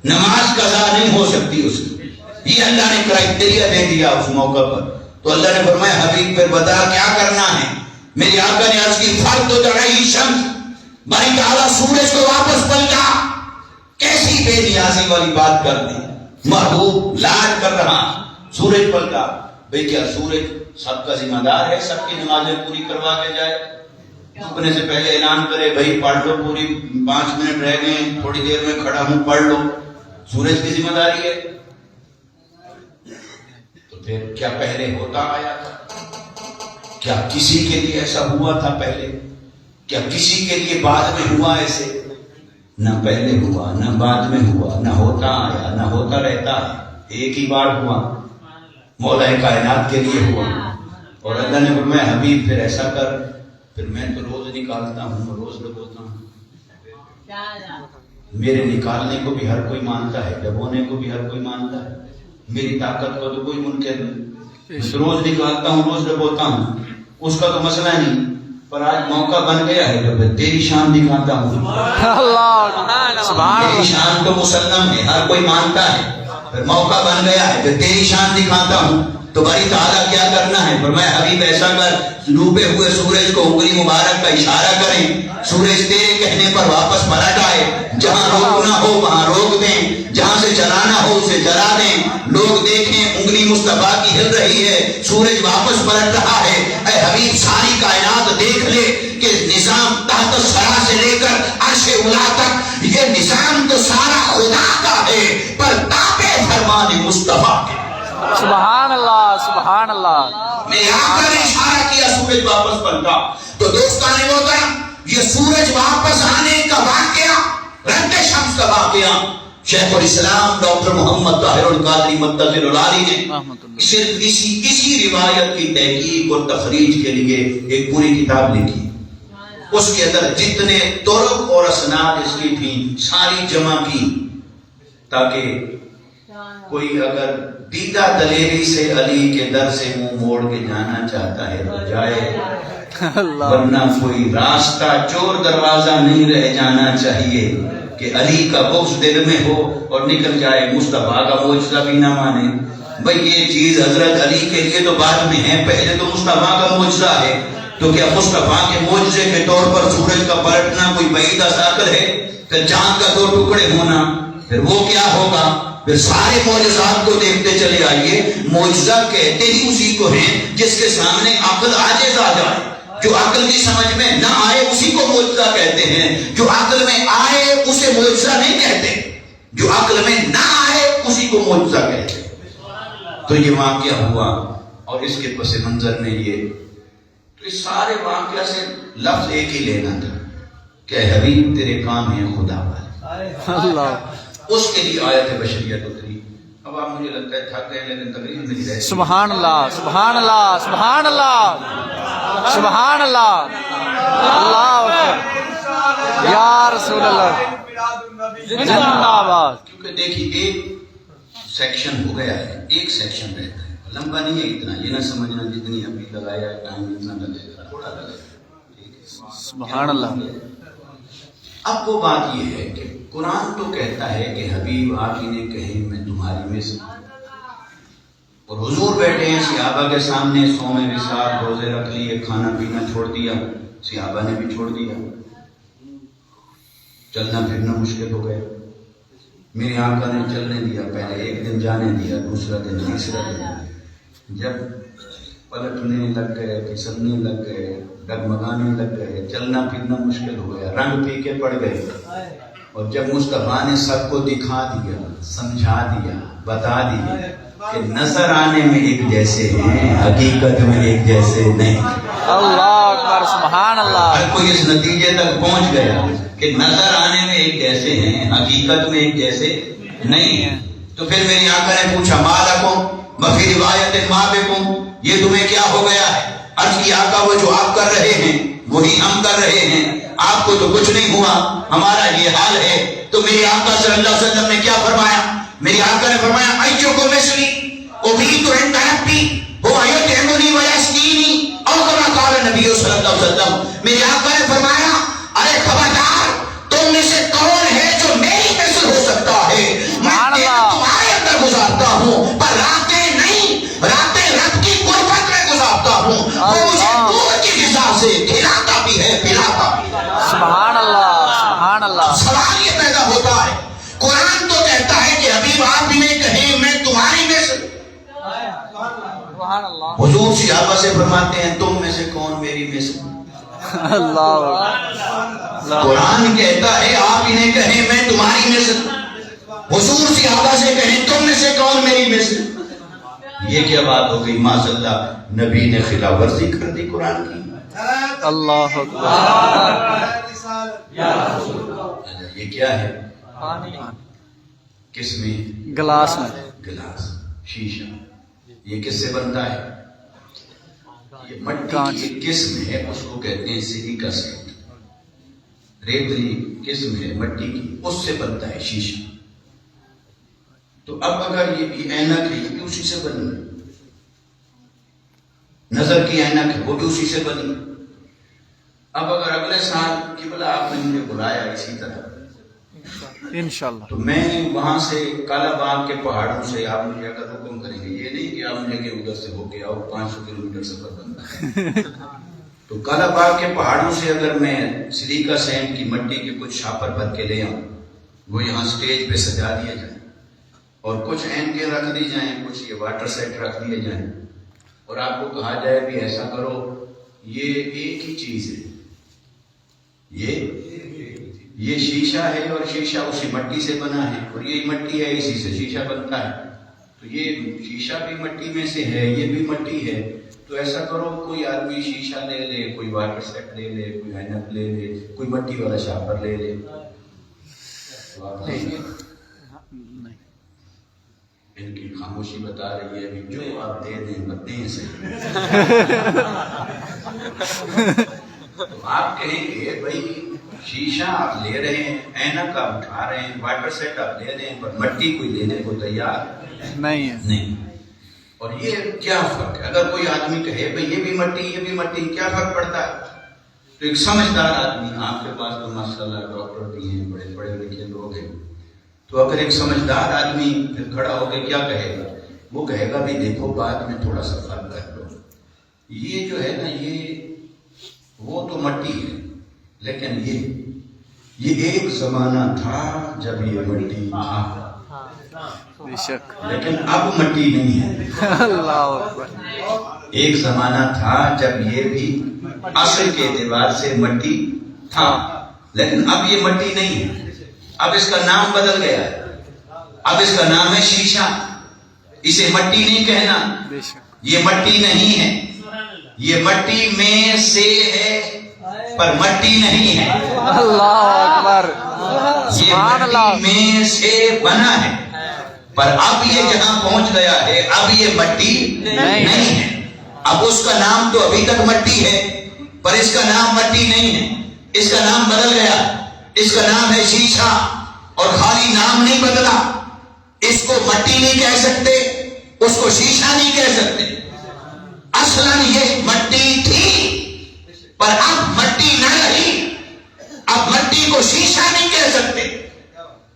نماز قضا نہیں ہو سکتی اس کی. یہ اللہ نے کرائٹیریا دے دیا اس موقع پر. تو اللہ نے فرمایا حبیب پھر بتا کیا کرنا ہے. میرے آقا نے عرض کی فرد دعائی شمس، باری تعالیٰ سورج کو واپس پلٹا. کیسی بے نیازی والی بات کر دی، محبوب لاڈ کر رہا، سورج پلٹا. بھئی کیا سورج سب کا ذمہ دار ہے سب کی نمازیں پوری کروا کے جائے؟ ڈوبنے سے پہلے اعلان کرے بھئی پڑھ لو پوری، 5 منٹ رہ گئے تھوڑی دیر میں کھڑا ہوں پڑھ لو، سورج کی ذمہ داری ہے؟ تو پھر کیا پہلے ہوتا آیا تھا؟ کیا کسی کے لیے ایسا ہوا تھا پہلے؟ کیا کسی کے لیے بعد میں ہوا ایسے؟ نہ پہلے ہوا نہ بعد میں ہوا، نہ ہوتا آیا نہ ہوتا رہتا ہے، ایک ہی بار ہوا، مولا کائنات کے لیے ہوا. اور اللہ نے فرمایا حبیب پھر ایسا کر، پھر میں تو روز نکالتا ہوں روز ڈبوتا ہوں. میرے نکالنے کو بھی ہر کوئی مانتا ہے، ڈبونے کو بھی ہر کوئی مانتا ہے، میری طاقت کو تو کوئی منکر نہیں. روز نکالتا ہوں روز ڈبوتا ہوں، اس کا تو مسئلہ نہیں. پر آج موقع بن گیا ہے تو پھر تیری شان دکھاتا ہوں. تیری شان تو مسلم ہے، ہر کوئی مانتا ہے، پھر موقع بن گیا ہے پھر تیری شان دکھاتا ہوں. تو باری تعالیٰ کیا کرنا ہے؟ فرمایا حبیب ایسا کر، ڈوبے ہوئے سورج کو انگلی مبارک کا اشارہ کریں، سورج تیرے کہنے پر واپس پلٹ آئے. جہاں روکنا ہو وہاں روک دیں، جہاں سے جلانا ہو اسے جلا دیں. لوگ دیکھیں انگلی مصطفیٰ کی ہل رہی ہے، سورج واپس پلٹ رہا ہے. اے حبیب ساری کائنات دیکھ لے کہ نظام تحت سرا سے لے کر عرش اولا تک یہ نظام تو سارا خدا کا ہے، پر تابع فرمان مصطفیٰ کے. سبحان اللہ سبحان اللہ. میرے آقا نے اشارہ کیا سورج واپس پلٹا. تو دوستان محترم یہ سورج واپس آنے کا واقعہ، رنگ شمس کا واقعہ، شیخ الاسلام ڈاکٹر محمد طاہر القادری مدثر العالی نے صرف اسی روایت کی تحقیق اور تخریج کے لیے ایک پوری کتاب لکھی. اس کے اندر جتنے طرق اور اسناد اس کی تھیں ساری جمع کی، تاکہ کوئی اگر دیدہ دلیری سے علی کے در سے منہ موڑ کے جانا چاہتا ہے تو جائے، ورنہ کوئی راستہ چور دروازہ نہیں رہ جانا چاہیے کہ علی کا بغض دل میں ہو اور نکل جائے مصطفیٰ کا معجزہ بھی نہ مانے. بھئی یہ چیز حضرت علی کے لیے تو بعد میں ہے، پہلے تو مصطفیٰ کا معجزہ ہے. تو کیا مصطفیٰ کے معجزے کے طور پر سورج کا پلٹنا کوئی بعید عقل ہے؟ پھر چاند کا 2 ٹکڑے ہونا، پھر وہ کیا ہوگا؟ پھر سارے معجزات کو دیکھتے چلے آئیے. معجزہ کہتے ہی اسی کو ہیں جس کے سامنے عقل عاجز آ جائے. جو عقل کی سمجھ میں نہ آئے اسی کو معجزہ کہتے ہیں، جو عقل میں آئے اسے معجزہ نہیں کہتے. جو عقل میں نہ آئے اسی کو معجزہ کہتے ہیں. تو یہ واقعہ ہوا اور اس کے پس منظر میں یہ، تو اس سارے واقعہ سے لفظ ایک ہی لینا تھا کہ حبیب تیرے کام ہیں خدا والے. اللہ. اس کے لیے آیت بشریت اتری. اب آپ مجھے لگتا ہے تھک گئے لیکن تقریر نہیں رہتی. سبحان اللہ سبحان اللہ سبحان اللہ سبحان اللہ اللہ اکبر یا رسول اللہ زندہ باد. کیونکہ دیکھیے ایک سیکشن ہو گیا ہے, ایک سیکشن رہتا ہے, لمبا نہیں ہے اتنا, یہ نہ سمجھنا جتنی ابھی لگایا ٹائم اتنا لگے گا, تھوڑا لگے گا. سبحان اللہ. اب وہ بات یہ ہے کہ قرآن تو کہتا ہے کہ حبیب آپ ہی نے کہیں میں تمہاری میں سے, اور حضور بیٹھے ہیں صحابہ کے سامنے, صوم وصال روزے رکھ لیے, کھانا پینا چھوڑ دیا, صحابہ نے بھی چھوڑ دیا, چلنا پھرنا مشکل ہو گیا. میرے آقا نے چلنے دیا, پہلے ایک دن جانے دیا, دوسرا دن, تیسرا دن, جب پلٹنے لگ گئے, پھسلنے لگ گئے, ڈگمگانے لگ گئے, چلنا پھرنا مشکل ہو گیا, رنگ پھیکے پڑ گئے, اور جب مصطفیٰ نے سب کو دکھا دیا, سمجھا دیا, بتا دیا کہ نظر آنے میں ایک جیسے ہیں, حقیقت میں ایک جیسے نہیں. اللہ اکبر سبحان اللہ. ہر کوئی اس نتیجے تک پہنچ گیا کہ نظر آنے میں ایک جیسے ہیں, حقیقت میں ایک جیسے نہیں ہیں. تو پھر میری آقا نے پوچھا ما لکم وفی روایت ما بکم, یہ تمہیں کیا ہو گیا ہے؟ عرض کی آقا وہ جو آپ کر رہے ہیں وہی ہم کر رہے ہیں, آپ کو تو کچھ نہیں ہوا, ہمارا یہ حال ہے. تو میری آقا صلی اللہ علیہ وسلم نے کیا فرمایا؟ میری آقا نے فرمایا ایوکم مثلی ابیت عند ربی هو یطعمنی ویسقینی او کما قال نبی صلی اللہ علیہ وسلم. میری آقا نے فرمایا ارے خبردار, تم میں سے کون ہے جو میری مثل ہو سکتا ہے؟ میں تمہارے اندر گزارتا ہوں, پر راتیں نہیں, راتیں رب کی قربت میں گزارتا ہوں. وہ مجھے دودھ کی غذا سے کھلاتا بھی ہے, پلاتا بھی ہے. سبحان اللہ سبحان اللہ. سوال یہ پیدا ہوتا ہے, قرآن تو کہتا ہے کہ حبیب آپ ہی نے کہے میں تمہاری میں سے, سبحان اللہ. حضور صحابہ سے فرماتے ہیں تم میں سے کون میری میں سے. اللہ قرآن کہتا ہے آپ ہی نے کہے میں تمہاری میں سے, حضور صحابہ سے کہیں تم میں سے کون میری میں سے. یہ کیا بات ہو گئی؟ ماشاء اللہ, نبی نے خلاف ورزی کر دی قرآن کی. اللہ اکبر. یہ کیا ہے؟ کس میں؟ گلاس میں. گلاس, شیشہ. یہ کس سے بنتا ہے؟ یہ مٹی کی ایک قسم ہے, اس کو کہتے ہیں سلیکا سیٹ, ریتلی قسم ہے مٹی کی, اس سے بنتا ہے شیشہ. تو اب اگر یہ اینک ہے, یہ بھی اسی سے بنی, نظر کی اینک ہے وہ بھی اسی سے بنی. اب اگر اگلے سال قبلہ آپ نے مجھے بلایا اسی طرح انشاءاللہ, تو میں وہاں سے کالا باغ کے پہاڑوں سے آپ مجھے اگر حکم کریں گے, یہ نہیں کہ آپ مجھے کہ ادھر سے ہو کے آؤ, 500 کلومیٹر سفر بنتا ہے. تو کالا باغ کے پہاڑوں سے اگر میں سلیکا سینڈ کی مٹی کے کچھ شاپر بھر کے لے آؤں, وہ یہاں سٹیج پہ سجا دیے جائیں, اور کچھ اینکیں رکھ دی جائیں, کچھ یہ واٹر سیٹ رکھ دیے جائیں, اور آپ کو کہا جائے بھی ایسا کرو, یہ ایک ہی چیز ہے, یہ شیشہ ہے, اور شیشہ اسی مٹی سے بنا ہے, اور یہ مٹی ہے, اسی سے شیشہ بنتا ہے. تو یہ شیشہ بھی مٹی میں سے ہے, یہ بھی مٹی ہے. تو ایسا کرو, کوئی آدمی شیشہ لے لے, کوئی واٹر سیٹ لے لے, کوئی اینک لے لے, کوئی مٹی والا شاپر لے لے. تو آپ ان کی خاموشی بتا رہی ہے کہ جو آپ دے دیں بتیں سے. تو آپ کہیں گے بھائی شیشہ آپ لے رہے ہیں, اینک آپ اٹھا رہے ہیں, واٹر سیٹ آپ لے رہے ہیں, پر مٹی کوئی لینے کو تیار نہیں ہے. نہیں. اور یہ کیا فرق ہے؟ اگر کوئی آدمی کہے بھائی یہ بھی مٹی, یہ بھی مٹی, کیا فرق پڑتا ہے؟ تو ایک سمجھدار آدمی, آپ کے پاس تو ماشاءاللہ ڈاکٹر بھی ہیں, بڑے پڑھے لکھے لوگ ہیں, تو اگر ایک سمجھدار آدمی پھر کھڑا ہو کے کیا کہے گا؟ وہ کہے گا بھی دیکھو بعد میں تھوڑا سا فرق کر لو, یہ جو ہے نا, یہ وہ تو مٹی ہے, لیکن یہ ایک زمانہ تھا جب یہ مٹی تھا, بے شک, لیکن اب مٹی نہیں ہے. اللہ اکبر. ایک زمانہ تھا جب یہ بھی اصل کے اعتبار سے مٹی تھا, لیکن اب یہ مٹی نہیں ہے, اب اس کا نام بدل گیا ہے, اب اس کا نام ہے شیشہ. اسے مٹی نہیں کہنا, بے شک, یہ مٹی نہیں ہے, یہ مٹی میں سے ہے پر مٹی نہیں ہے. اللہ اکبر. یہ مٹی میں سے بنا ہے پر اب یہ جہاں پہنچ گیا ہے اب یہ مٹی نہیں ہے. اب اس کا نام تو ابھی تک مٹی ہے پر اس کا نام مٹی نہیں ہے. اس کا نام بدل گیا. اس کا نام ہے شیشہ. اور خالی نام نہیں بدلا. اس کو مٹی نہیں کہہ سکتے, اس کو شیشہ نہیں کہہ سکتے. اصلاً یہ مٹی تھی پر اب مٹی نہ رہی. اب مٹی کو شیشہ نہیں کہہ سکتے,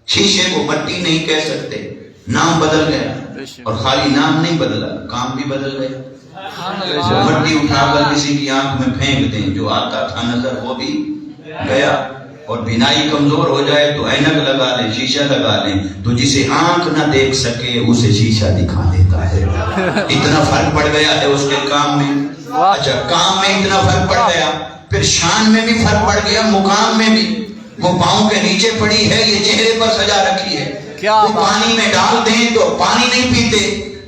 شیشے کو مٹی نہیں کہہ سکتے. نام بدل گیا اور خالی نام نہیں بدلا, کام بھی بدل گیا. مٹی اٹھا کر کسی کی آنکھ میں پھینک دیں, جو آتا تھا نظر وہ بھی گیا. اور بینائی کمزور ہو جائے تو اینک لگا لیں, شیشہ لگا لیں, تو جسے آنکھ نہ دیکھ سکے اسے شیشہ دکھا دیتا ہے. اتنا فرق پڑ گیا ہے اس کے کام میں. اچھا, کام میں اتنا فرق پڑ گیا, پھر شان میں بھی فرق پڑ گیا, مقام میں بھی. وہ پاؤں کے نیچے پڑی ہے, یہ چہرے پر سجا رکھی ہے. وہ پانی میں ڈال دیں تو پانی نہیں پیتے,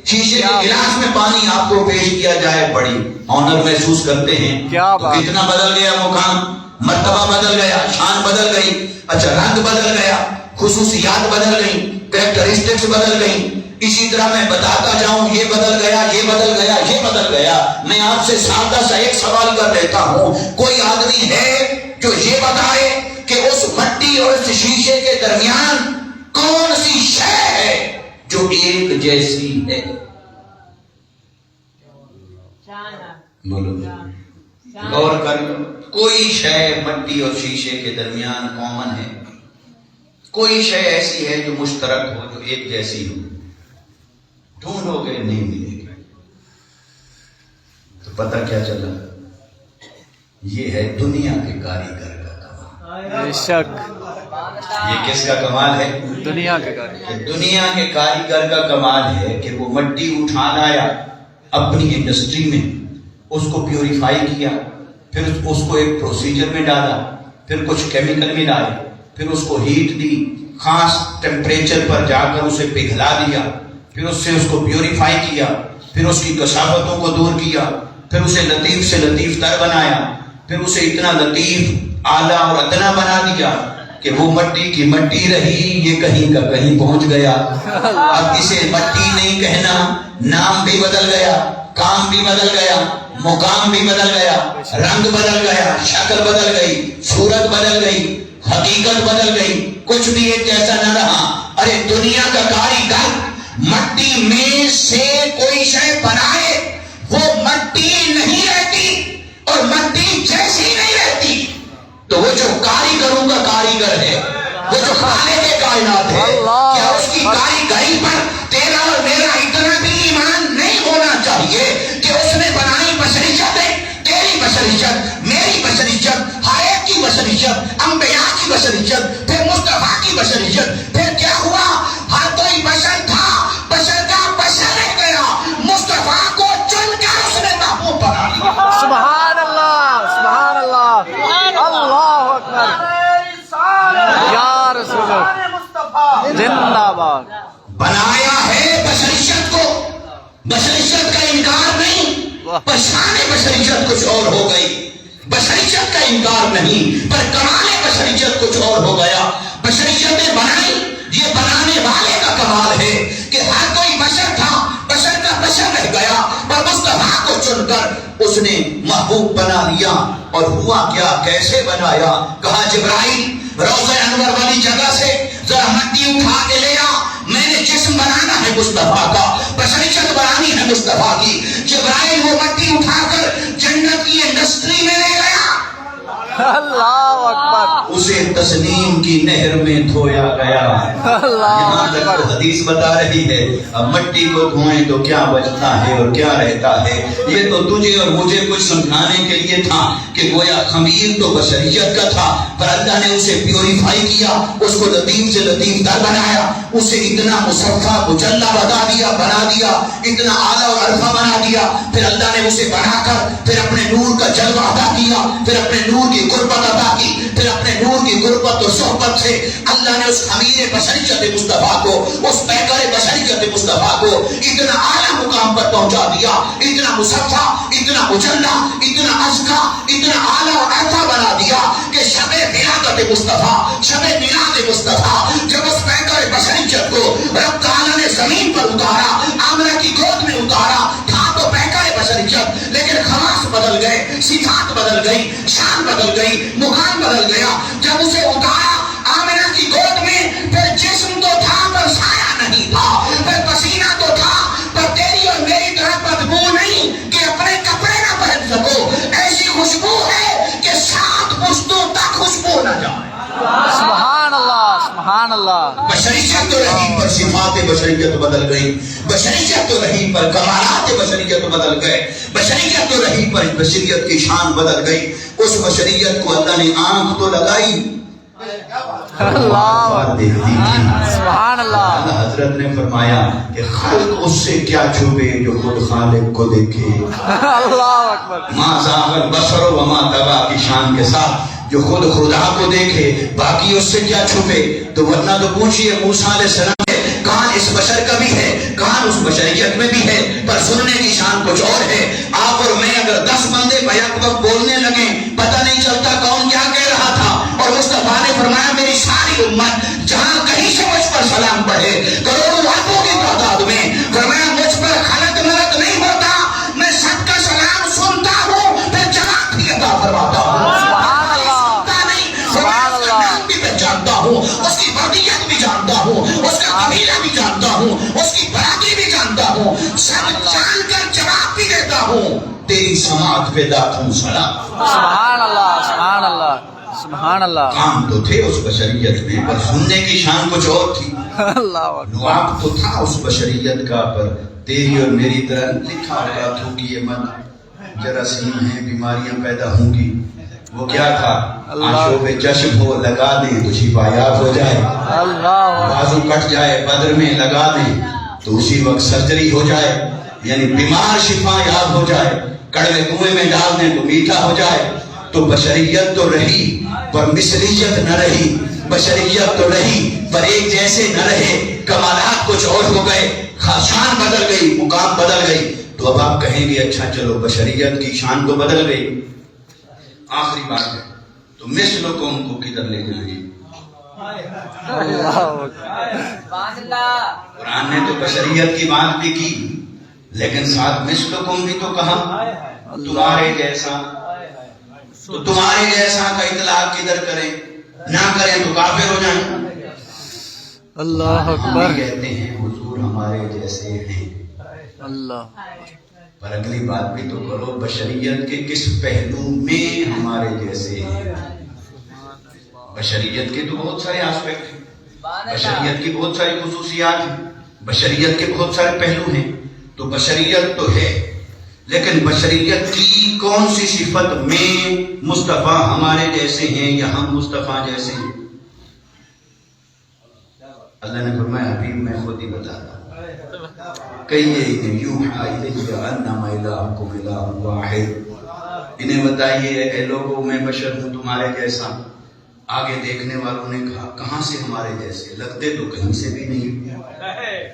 شیشے کے گلاس میں پانی آپ کو پیش کیا جائے بڑی آنر محسوس کرتے ہیں. تو کتنا بدل گیا مقام, مرتبہ بدل گیا, شان بدل گئی. اچھا, رنگ بدل گیا, خصوصیات بدل گئی, کریکٹرسٹکس بدل گئی. اسی طرح میں بتاتا جاؤں, یہ بدل گیا, یہ بدل گیا, یہ بدل گیا. میں آپ سے سادہ سا ایک سوال کر لیتا ہوں, کوئی آدمی ہے جو یہ بتائے کہ اس مٹی اور اس شیشے کے درمیان کون سی شے ہے جو ایک جیسی ہے؟ بولو, غور کر لو. کوئی شے مٹی اور شیشے کے درمیان کامن ہے, کوئی شے ایسی ہے جو مشترک ہو, جو ایک جیسی ہو. ڈھونڈو گے نہیں ملے گی. تو پتہ کیا چلا, یہ ہے دنیا کے کاریگر کا کمال. بے شک. یہ کس کا کمال ہے؟ دنیا کے کاریگر. دنیا کے کاریگر کا کمال ہے کہ وہ مٹی اٹھا لایا اپنی انڈسٹری میں, اس کو پیوریفائی کیا, پھر اس کو ایک پروسیجر میں ڈالا, پھر کچھ کیمیکل میں ڈالے, پھر اس کو ہیٹ دی, خاص ٹیمپریچر پر جا کر اسے پگھلا دیا, پھر اس سے اس کو پیوریفائی کیا, پھر اس کی کثافتوں کو دور کیا, پھر اسے لطیف سے لطیف تر بنایا, پھر اسے اتنا لطیف اعلیٰ اور ادنا بنا دیا کہ وہ مٹی کی مٹی رہی, یہ کہیں کا کہیں پہنچ گیا. اب اسے مٹی نہیں کہنا, نام بھی بدل گیا, کام بھی بدل گیا, مقام بھی بدل گیا, رنگ بدل گیا, شکل بدل گئی, صورت بدل گئی, حقیقت بدل گئی, کچھ بھی ایک جیسا نہ رہا. ارے دنیا کا کاریگر مٹی میں سے کوئی شے بنائے, وہ مٹی نہیں رہتی اور مٹی جیسی نہیں رہتی. تو وہ جو کاریگروں کا کاریگر ہے, وہ جو خالق کائنات ہے, کیا اس کی کاریگری پر تیرا اور میرا اتنا بھی ایمان نہیں ہونا چاہیے کہ اس نے بنائی بشریت ہے, تیری بشریت, میری بشریت, ہر ایک کی بشریت, انبیاء کی بشریت, پھر مصطفیٰ کی بشریت. پھر کیا ہوا, ہر کوئی بشر تھا, بشر کا بشر رہ گیا, مصطفیٰ کو چن کر اس نے محبوب بنا لیا. سبحان اللہ, سبحان اللہ, اللہ اکبر, یا رسول اللہ, زندہ باد. بنایا ہے بشریت کو, بشریت کا انکار نہیں, پر شان بشریت کچھ اور ہو گئی. بشریت کا انکار نہیں, پر کمال بشریت کچھ اور ہو گیا. بشریت بنائی, یہ بنانے والے کا کمال ہے کہ ہر کوئی بشر تھا, بشر کا بشر رہ گیا, پر مصطفیٰ کو چن کر اس نے محبوب بنا لیا. اور ہوا کیا, کیسے بنایا؟ کہا جبرائیل روضہ انور والی جگہ سے ذرا مٹی اٹھا کے لے آ, میں نے جسم بنانا ہے مصطفیٰ کا, بشریت بنانی ہے مصطفیٰ کی. جبرائیل وہ مٹی اٹھا کر جنت کی انڈسٹری میں لے گیا. اللہ اکبر. اسے تسلیم کی نہر میں دھویا گیا. یہاں تک حدیث بتا رہی ہے اب مٹی کو دھوئیں تو کیا بچتا ہے اور کیا رہتا ہے. یہ تو تجھے اور مجھے کچھ سمجھانے کے لیے تھا کہ گویا خمیر تو بشریت کا تھا, پر اللہ نے اسے پیوریفائی کیا, اس کو لطیف سے لطیف تر بنایا, اسے اتنا مصفا مجلہ بنا دیا, اتنا اعلیٰ اور عرفہ بنا دیا. پھر اللہ نے اسے بنا کر پھر اپنے نور کا جلوہ عطا کیا, پھر اپنے نور کی قربت عطا کی, پھر اپنے نور کی قربت اور صحبت سے اللہ نے اس خمیر بشریت مصطفیٰ کو, اس پیکر بشریت مصطفیٰ کو اتنا اعلیٰ مقام پر پہنچا دیا, اتنا مصفا, اتنا مجلہ, اتنا ازکا, اتنا اعلیٰ اور عطا بنا دیا کہ شب ولادت مصطفیٰ, شب میلاد مصطفیٰ, جب اس پیکر بشریت کو رب تعالیٰ نے زمین پر اتارا، آمنہ کی گود میں اتارا، تھا تو پیکر بشریت، لیکن خواص بدل گئے، صفات بدل گئی، شان بدل گئی، مقام بدل گیا. جب اسے اتارا آمنہ کی گود میں، پھر جسم تو تھا پر سایہ نہیں تھا، پھر پسینہ تو تھا پر تیری اور میری طرح بدبو نہیں کہ اپنے کپڑے نہ پہن سکو. ایسی خوشبو ہے کہ 7 پشتوں تک خوشبو نہ جائے. سبحان اللہ، سبحان اللہ. بشریت تو رہی پر صفات بشریت بدل گئی، بشریت تو رہی پر کمالات بشریت بدل گئے، بشریت تو رہی پر بشریت کی شان بدل گئی. اس بشریت کو اللہ نے آنکھ تو لگائی، اللہ سبحان اللہ. حضرت نے فرمایا کہ خلق اس سے کیا چھپے جو خود خالق کو دیکھے. اللہ اکبر. ما زاغ البصر وما طغى کی شان کے ساتھ جو خود خدا کو دیکھے، باقی اس سے کیا چھپے. تو ورنہ تو پوچھئے موسیٰ علیہ السلام ہے، کان اس بشر کا بھی ہے، کان اس بشریت میں بھی ہے، پر سننے کی شان کچھ اور ہے. آپ اور میں اگر 10 بندے بیک وقت بولنے لگیں، پتہ نہیں چلتا کون کیا کہہ رہا تھا. اور مصطفیٰ نے فرمایا میری ساری امت جہاں کہیں سے مجھ پر سلام پڑھے، کروڑوں لاکھوں کی تعداد میں، فرمایا مجھ پر خلق ملک نہیں ہوتا، میں سب کا سلام سنتا ہوں، پھر جواب بھی عطا فرماتا ہوں. جانتا ہوں، اس کی فردیت بھی جانتا ہوں، اس کا قبیلہ بھی جانتا ہوں، اس کی برادری بھی جانتا ہوں، سب جان کر جواب بھی دیتا ہوں. تیری سماعت پہ داتوں سلام. سبحان اللہ، سبحان اللہ، سبحان اللہ. کام تو تھے اس بشریت میں، پر سننے کی شان کچھ اور تھی. اللہ اکبر. نواب تو تھا اس بشریت کا، پر تیری اور میری طرح لکھا ہوا تھوکی یہ من جراثیم ہیں، بیماریاں پیدا ہوں گی. وہ کیا تھا؟ آنکھوں پہ چشم ہو لگا دیں تو شفا یاب ہو جائے، بازو کٹ جائے بدر میں لگا دیں تو اسی وقت سرجری ہو جائے، یعنی بیمار شفا یاب ہو جائے. کڑوے کنویں میں ڈال دیں تو میٹھا ہو جائے. تو بشریت تو رہی پر مثلیت نہ رہی، بشریت تو رہی پر ایک جیسے نہ رہے. کمالات کچھ اور ہو گئے، شان بدل گئی، مقام بدل گئی. تو اب آپ کہیں گے اچھا چلو بشریت کی شان تو بدل گئی، آخری بات ہے تو مثلکم کو کدھر لے جائیں. قرآن نے تو بشریت کی بات بھی کی، لیکن ساتھ مثلکم بھی تو کہا. تمہارے جیسا، تو تمہارے جیسا کا اطلاق کدھر کریں؟ نہ کریں تو کافر ہو جائیں. اللہ اکبر. کہتے ہیں حضور ہمارے جیسے ہیں. اللہ. پر اگلی بات بھی تو کرو، بشریت کے کس پہلو میں ہمارے جیسے ہیں؟ بشریت کے تو بہت سارے آسپیکٹ ہیں، بشریت کی بہت ساری خصوصیات ہیں، بشریت کے بہت سارے پہلو ہیں. تو بشریت تو ہے، لیکن بشریت کی کون سی صفت میں مصطفیٰ ہمارے جیسے ہیں یا ہم مصطفیٰ جیسے ہیں؟ اللہ نے فرمایا حبیب میں خود ہی بتاتا ہوں. کہیے انہیں یوحی الیہ انما الہکم الہ واحد. انہیں بتائیے اے لوگوں میں بشر ہوں تمہارے جیسا. آگے دیکھنے والوں نے کہا کہاں سے ہمارے جیسے؟ لگتے تو کہیں سے بھی نہیں،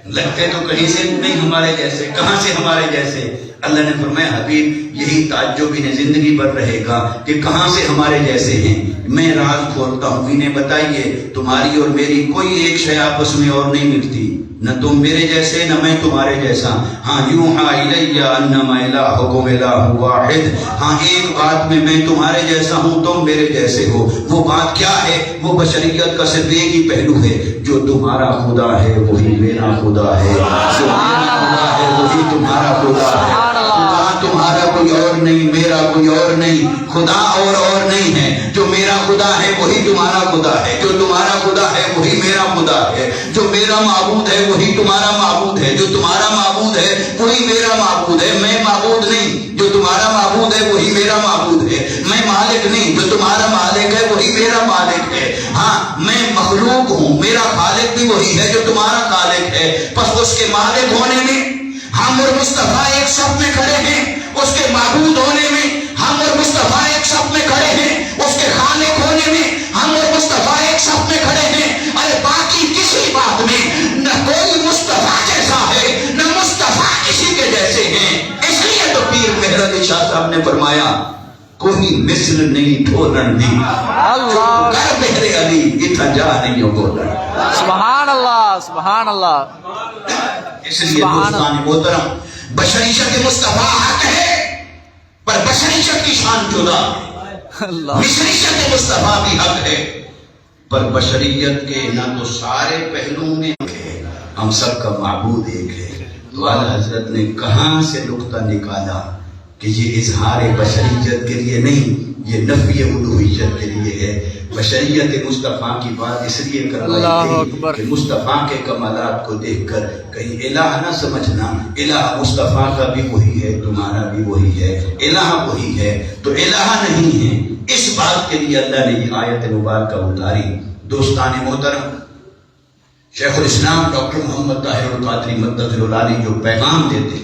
لگتے تو کہیں سے بھی نہیں ہمارے جیسے، کہاں سے ہمارے جیسے؟ اللہ نے فرمایا حبیب یہی تعجب انہیں زندگی بھر رہے گا کہ کہاں سے ہمارے جیسے ہیں. میں راز کھولتا ہوں، انہیں بتائیے تمہاری اور میری کوئی ایک شے آپس میں اور نہیں ملتی، نہ تم میرے جیسے نہ میں تمہارے جیسا. ہاں یوحی الیہ انما الہکم الہ واحد. ہاں ایک بات میں تمہارے جیسا ہوں، تم میرے جیسے ہو. وہ بات کیا ہے؟ وہ بشریت کا صرف ایک ہی پہلو ہے، جو تمہارا خدا ہے وہی میرا خدا ہے، جو میرا خدا ہے وہی تمہارا خدا ہے. خدا تمہارا کوئی اور نہیں، میرا کوئی اور نہیں. خدا اور نہیں ہے. جو میرا خدا ہے وہی تمہارا خدا ہے، جو تمہارا خدا ہے وہی میرا خدا ہے. جو میرا معبود ہے وہی تمہارا معبود ہے، جو تمہارا معبود ہے وہی میرا معبود ہے. میں معبود نہیں، جو تمہارا معبود ہے وہی میرا معبود ہے. میں مالک نہیں، جو تمہارا مالک ہے وہی میرا مالک ہے. ہاں میں مخلوق ہوں، میرا خالق بھی وہی ہے جو تمہارا خالق ہے. پس اس کے مالک ہونے میں ہم اور مصطفیٰ ایک صف میں کھڑے ہیں، اس کے معبود ہونے میں ہم اور مصطفیٰ ایک صف میں کھڑے ہیں، اس کے خالق ہونے میں ہم اور مصطفیٰ ایک صف میں کھڑے ہیں. ارے باقی کسی بات میں نہ کوئی مصطفیٰ جیسا ہے نہ مصطفیٰ کسی کے جیسے ہیں. اس لیے تو پیر مہر علی شاہ صاحب نے فرمایا کوئی مثل نہیں ڈھولن دی، اللہ. کر مہر علی اتنا جا نہیں ہو بولن. سبحان اللہ، سبحان اللہ. اس لیے دوستان محترم بشریت مصطفیٰ حق ہے پر بشریت کی شان جدا ہے، مصریت مصطفیٰ بھی حق ہے پر بشریت کے نہ تو سارے پہلوؤں میں ہم سب کا معبود ایک ہے۔ تو اعلیٰ حضرت نے کہاں سے نقطہ نکالا کہ یہ اظہار بشریت کے لیے نہیں، یہ نفی الوہیت کے لیے ہے۔ بشریت مصطفیٰ کی بات اس لیے کروائی گئی کہ مصطفیٰ کے کمالات کو دیکھ کر کہیں الہ نہ سمجھنا، الہ مصطفیٰ کا بھی وہی ہے، تمہارا بھی وہی ہے، الہ وہی ہے تو الہ نہیں ہے۔ اس بات کے لیے اللہ نے یہ آیت مبارکہ اتاری۔ دوستان محترم، شیخ الاسلام ڈاکٹر محمد طاہر القادری مدثر العالی جو پیغام دیتے،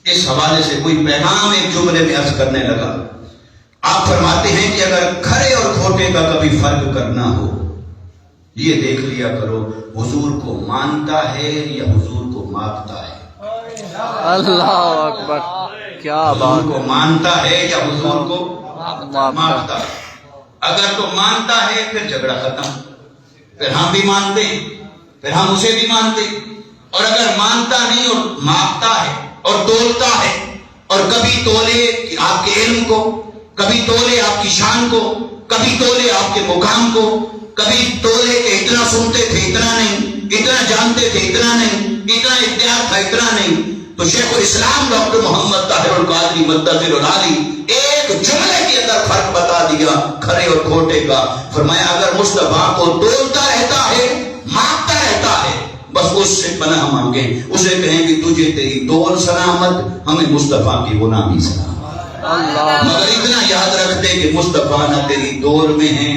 اس حوالے سے کوئی پیغام ایک جملے میں عرض کرنے لگا۔ آپ فرماتے ہیں کہ اگر کھرے اور کھوٹے کا کبھی فرق کرنا ہو، یہ دیکھ لیا کرو حضور کو مانتا ہے یا حضور کو مانگتا ہے۔ اللہ اکبر، کیا بات، حضور کو مانتا ہے یا حضور کو مانگتا ہے۔ اگر تو مانتا ہے پھر جھگڑا ختم، پھر ہم بھی مانتے ہیں، پھر ہم اسے بھی مانتے ہیں۔ اور اگر مانتا نہیں اور مانگتا ہے اور تولتا ہے، اور کبھی تولے آپ کے علم کو، کبھی تولے آپ کی شان کو، کبھی تولے آپ کے مقام کو، کبھی تولے کہ اتنا سنتے تھے اتنا نہیں، اتنا جانتے تھے اتنا نہیں، اتنا اختیار تھا اتنا نہیں، تو شیخ الاسلام ڈاکٹر محمد طاہر القادری مدثر العالی ایک جملے کے اندر فرق بتا دیا کھرے اور کھوٹے کا۔ فرمایا اگر مصطفیٰ کو تولتا رہتا ہے، مانگتا رہتا ہے، بس اس سے پناہ مانگیں، اسے کہیں کہ تجھے تیری تول سلامت، ہمیں مصطفیٰ کی غلامی سلامت۔ مگر اتنا یاد رکھتے کہ مصطفیٰ نہ تیری دور میں ہے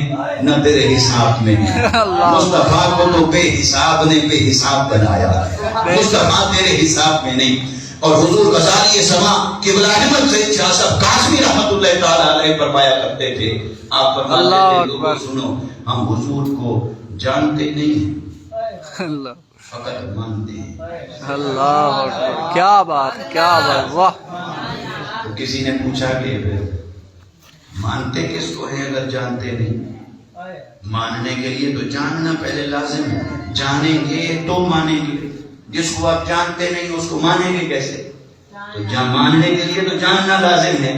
نہ تیرے حساب میں ہے۔ مصطفیٰ کو تو بے حساب نے بے حساب بنایا ہے، مصطفیٰ تیرے حساب میں نہیں۔ اور حضور غزالی سما قبلہ احمد سید شاہ صاحب قاسمی رحمۃ اللہ تعالیٰ علیہ فرمایا کرتے تھے، آپ فرماتے تھے لوگوں سنو، ہم حضور کو جانتے نہیں ہیں، فقط مانتے ہیں۔ اللہ اکبر، کیا بات، کیا بات، واہ۔ تو کسی نے پوچھا کہ مانتے کس کو ہیں اگر جانتے نہیں؟ ماننے کے لیے تو جاننا پہلے لازم ہے، جانیں گے تو مانیں گے۔ جس کو آپ جانتے نہیں اس کو مانیں گے کیسے؟ تو ماننے کے لیے تو جاننا لازم ہے۔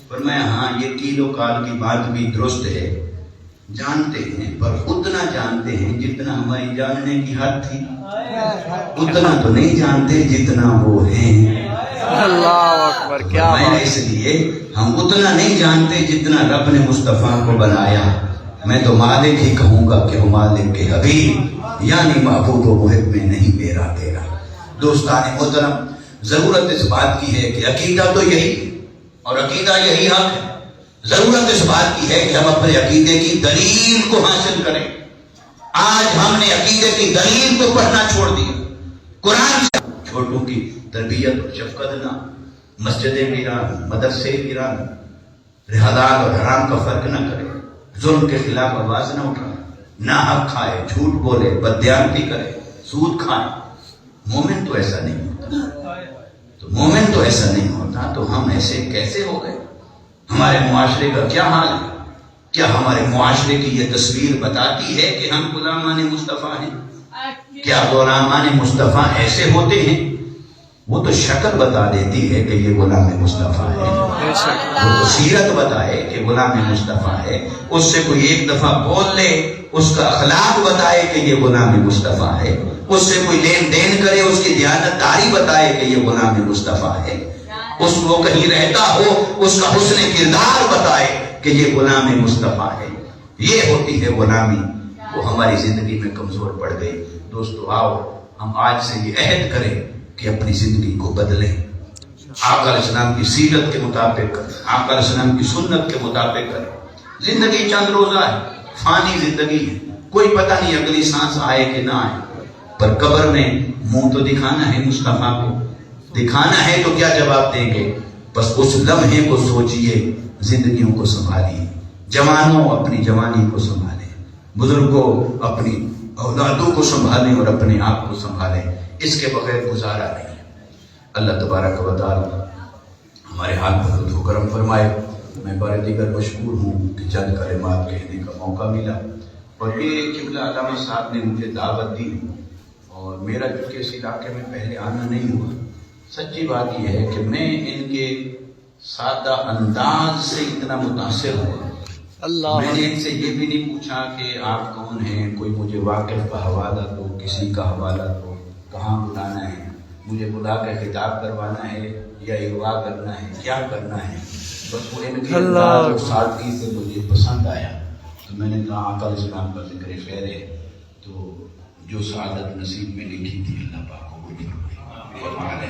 پر میں ہاں یہ کیل و کال کی بات بھی درست ہے، جانتے ہیں پر اتنا جانتے ہیں جتنا ہماری جاننے کی حد تھی، اتنا تو نہیں جانتے جتنا وہ ہیں۔ اللہ اکبر، کیا بات۔ اس لیے ہم اتنا نہیں جانتے جتنا رب نے مصطفیٰ کو بنایا۔ میں تو مالک ہی کہوں گا کہ وہ مالک کے حبیب یعنی محبوب و محب میں نہیں میرا تیرا۔ دوستان محترم، ضرورت اس بات کی ہے کہ عقیدہ تو یہی اور عقیدہ یہی حق ہے، ضرورت اس بات کی ہے کہ ہم اپنے عقیدے کی دلیل کو حاصل کریں۔ آج ہم نے عقیدے کی دلیل کو پڑھنا چھوڑ دیا، قرآن سے چھوٹوں کی تربیت اور شفقت نہ، مسجدیں ویران، مدرسے ویران، حلال اور حرام کا فرق نہ کرے، ظلم کے خلاف آواز نہ اٹھائے، ناحق کھائے، جھوٹ بولے، بددیانتی کرے، سود کھائے۔ مومن تو ایسا نہیں ہوتا، تو مومن تو ایسا نہیں ہوتا، تو ہم ایسے کیسے ہو گئے؟ ہمارے معاشرے کا کیا حال ہے؟ کیا ہمارے معاشرے کی یہ تصویر بتاتی ہے کہ ہم غلامان مصطفیٰ ہیں؟ کیا غلامان مصطفیٰ ایسے ہوتے ہیں؟ وہ تو شکل بتا دیتی ہے کہ یہ غلام مصطفیٰ ہے، وہ تو سیرت بتائے کہ غلام مصطفیٰ ہے، اس سے کوئی ایک دفعہ بول لے، اس کا اخلاق بتائے کہ یہ غلام مصطفیٰ ہے، اس سے کوئی لین دین کرے، اس کی دیانت داری بتائے کہ یہ غلام مصطفیٰ ہے، اس کو کہیں رہتا ہو اس کا حسن کردار بتائے کہ یہ غلام مصطفیٰ ہے۔ یہ ہوتی ہے غلامی، وہ ہماری زندگی میں کمزور پڑ گئی۔ دوستو آؤ ہم آج سے یہ عہد کریں کہ اپنی زندگی کو بدلیں، آقا علیہ السلام کی سیرت کے مطابق کریں، آقا علیہ السلام کی سنت کے مطابق کریں۔ زندگی چند روزہ ہے، فانی زندگی ہے، کوئی پتہ نہیں اگلی سانس آئے کہ نہ آئے، پر قبر میں منہ تو دکھانا ہے مصطفیٰ کو، دکھانا ہے تو کیا جواب دیں گے؟ بس اس لمحے کو سوچئے، زندگیوں کو سنبھالیے، جوانوں اپنی جوانی کو سنبھالیں، بزرگوں اپنی اولادوں کو سنبھالیں اور اپنے آپ کو سنبھالیں، اس کے بغیر گزارا نہیں ہے۔ اللہ تبارک و تعالی ہمارے حال پر لطف و کرم فرمائے۔ میں بار دیگر مشکور ہوں کہ چند کلمات کہنے کا موقع ملا، اور یہ قبلہ علامہ صاحب نے مجھے دعوت دی اور میرا چونکہ اس علاقے میں پہلے آنا نہیں ہوا، سچی بات یہ ہے کہ میں ان کے سادہ انداز سے اتنا متاثر ہوا. میں نے ان سے یہ بھی نہیں پوچھا کہ آپ کون ہیں، کوئی مجھے واقف کا حوالہ دو، کسی کا حوالہ دو، کہاں بلانا ہے، مجھے بلا کے خطاب کروانا ہے یا اغوا کرنا ہے، کیا کرنا ہے. بس وہ ان کے انداز اور سادگی سے مجھے پسند آیا. تو میں نے کہا آقا علیہ السلام کا ذکر خیر ہے، تو جو سعادت نصیب میں لکھی تھی اللہ پاک کو فرمائے.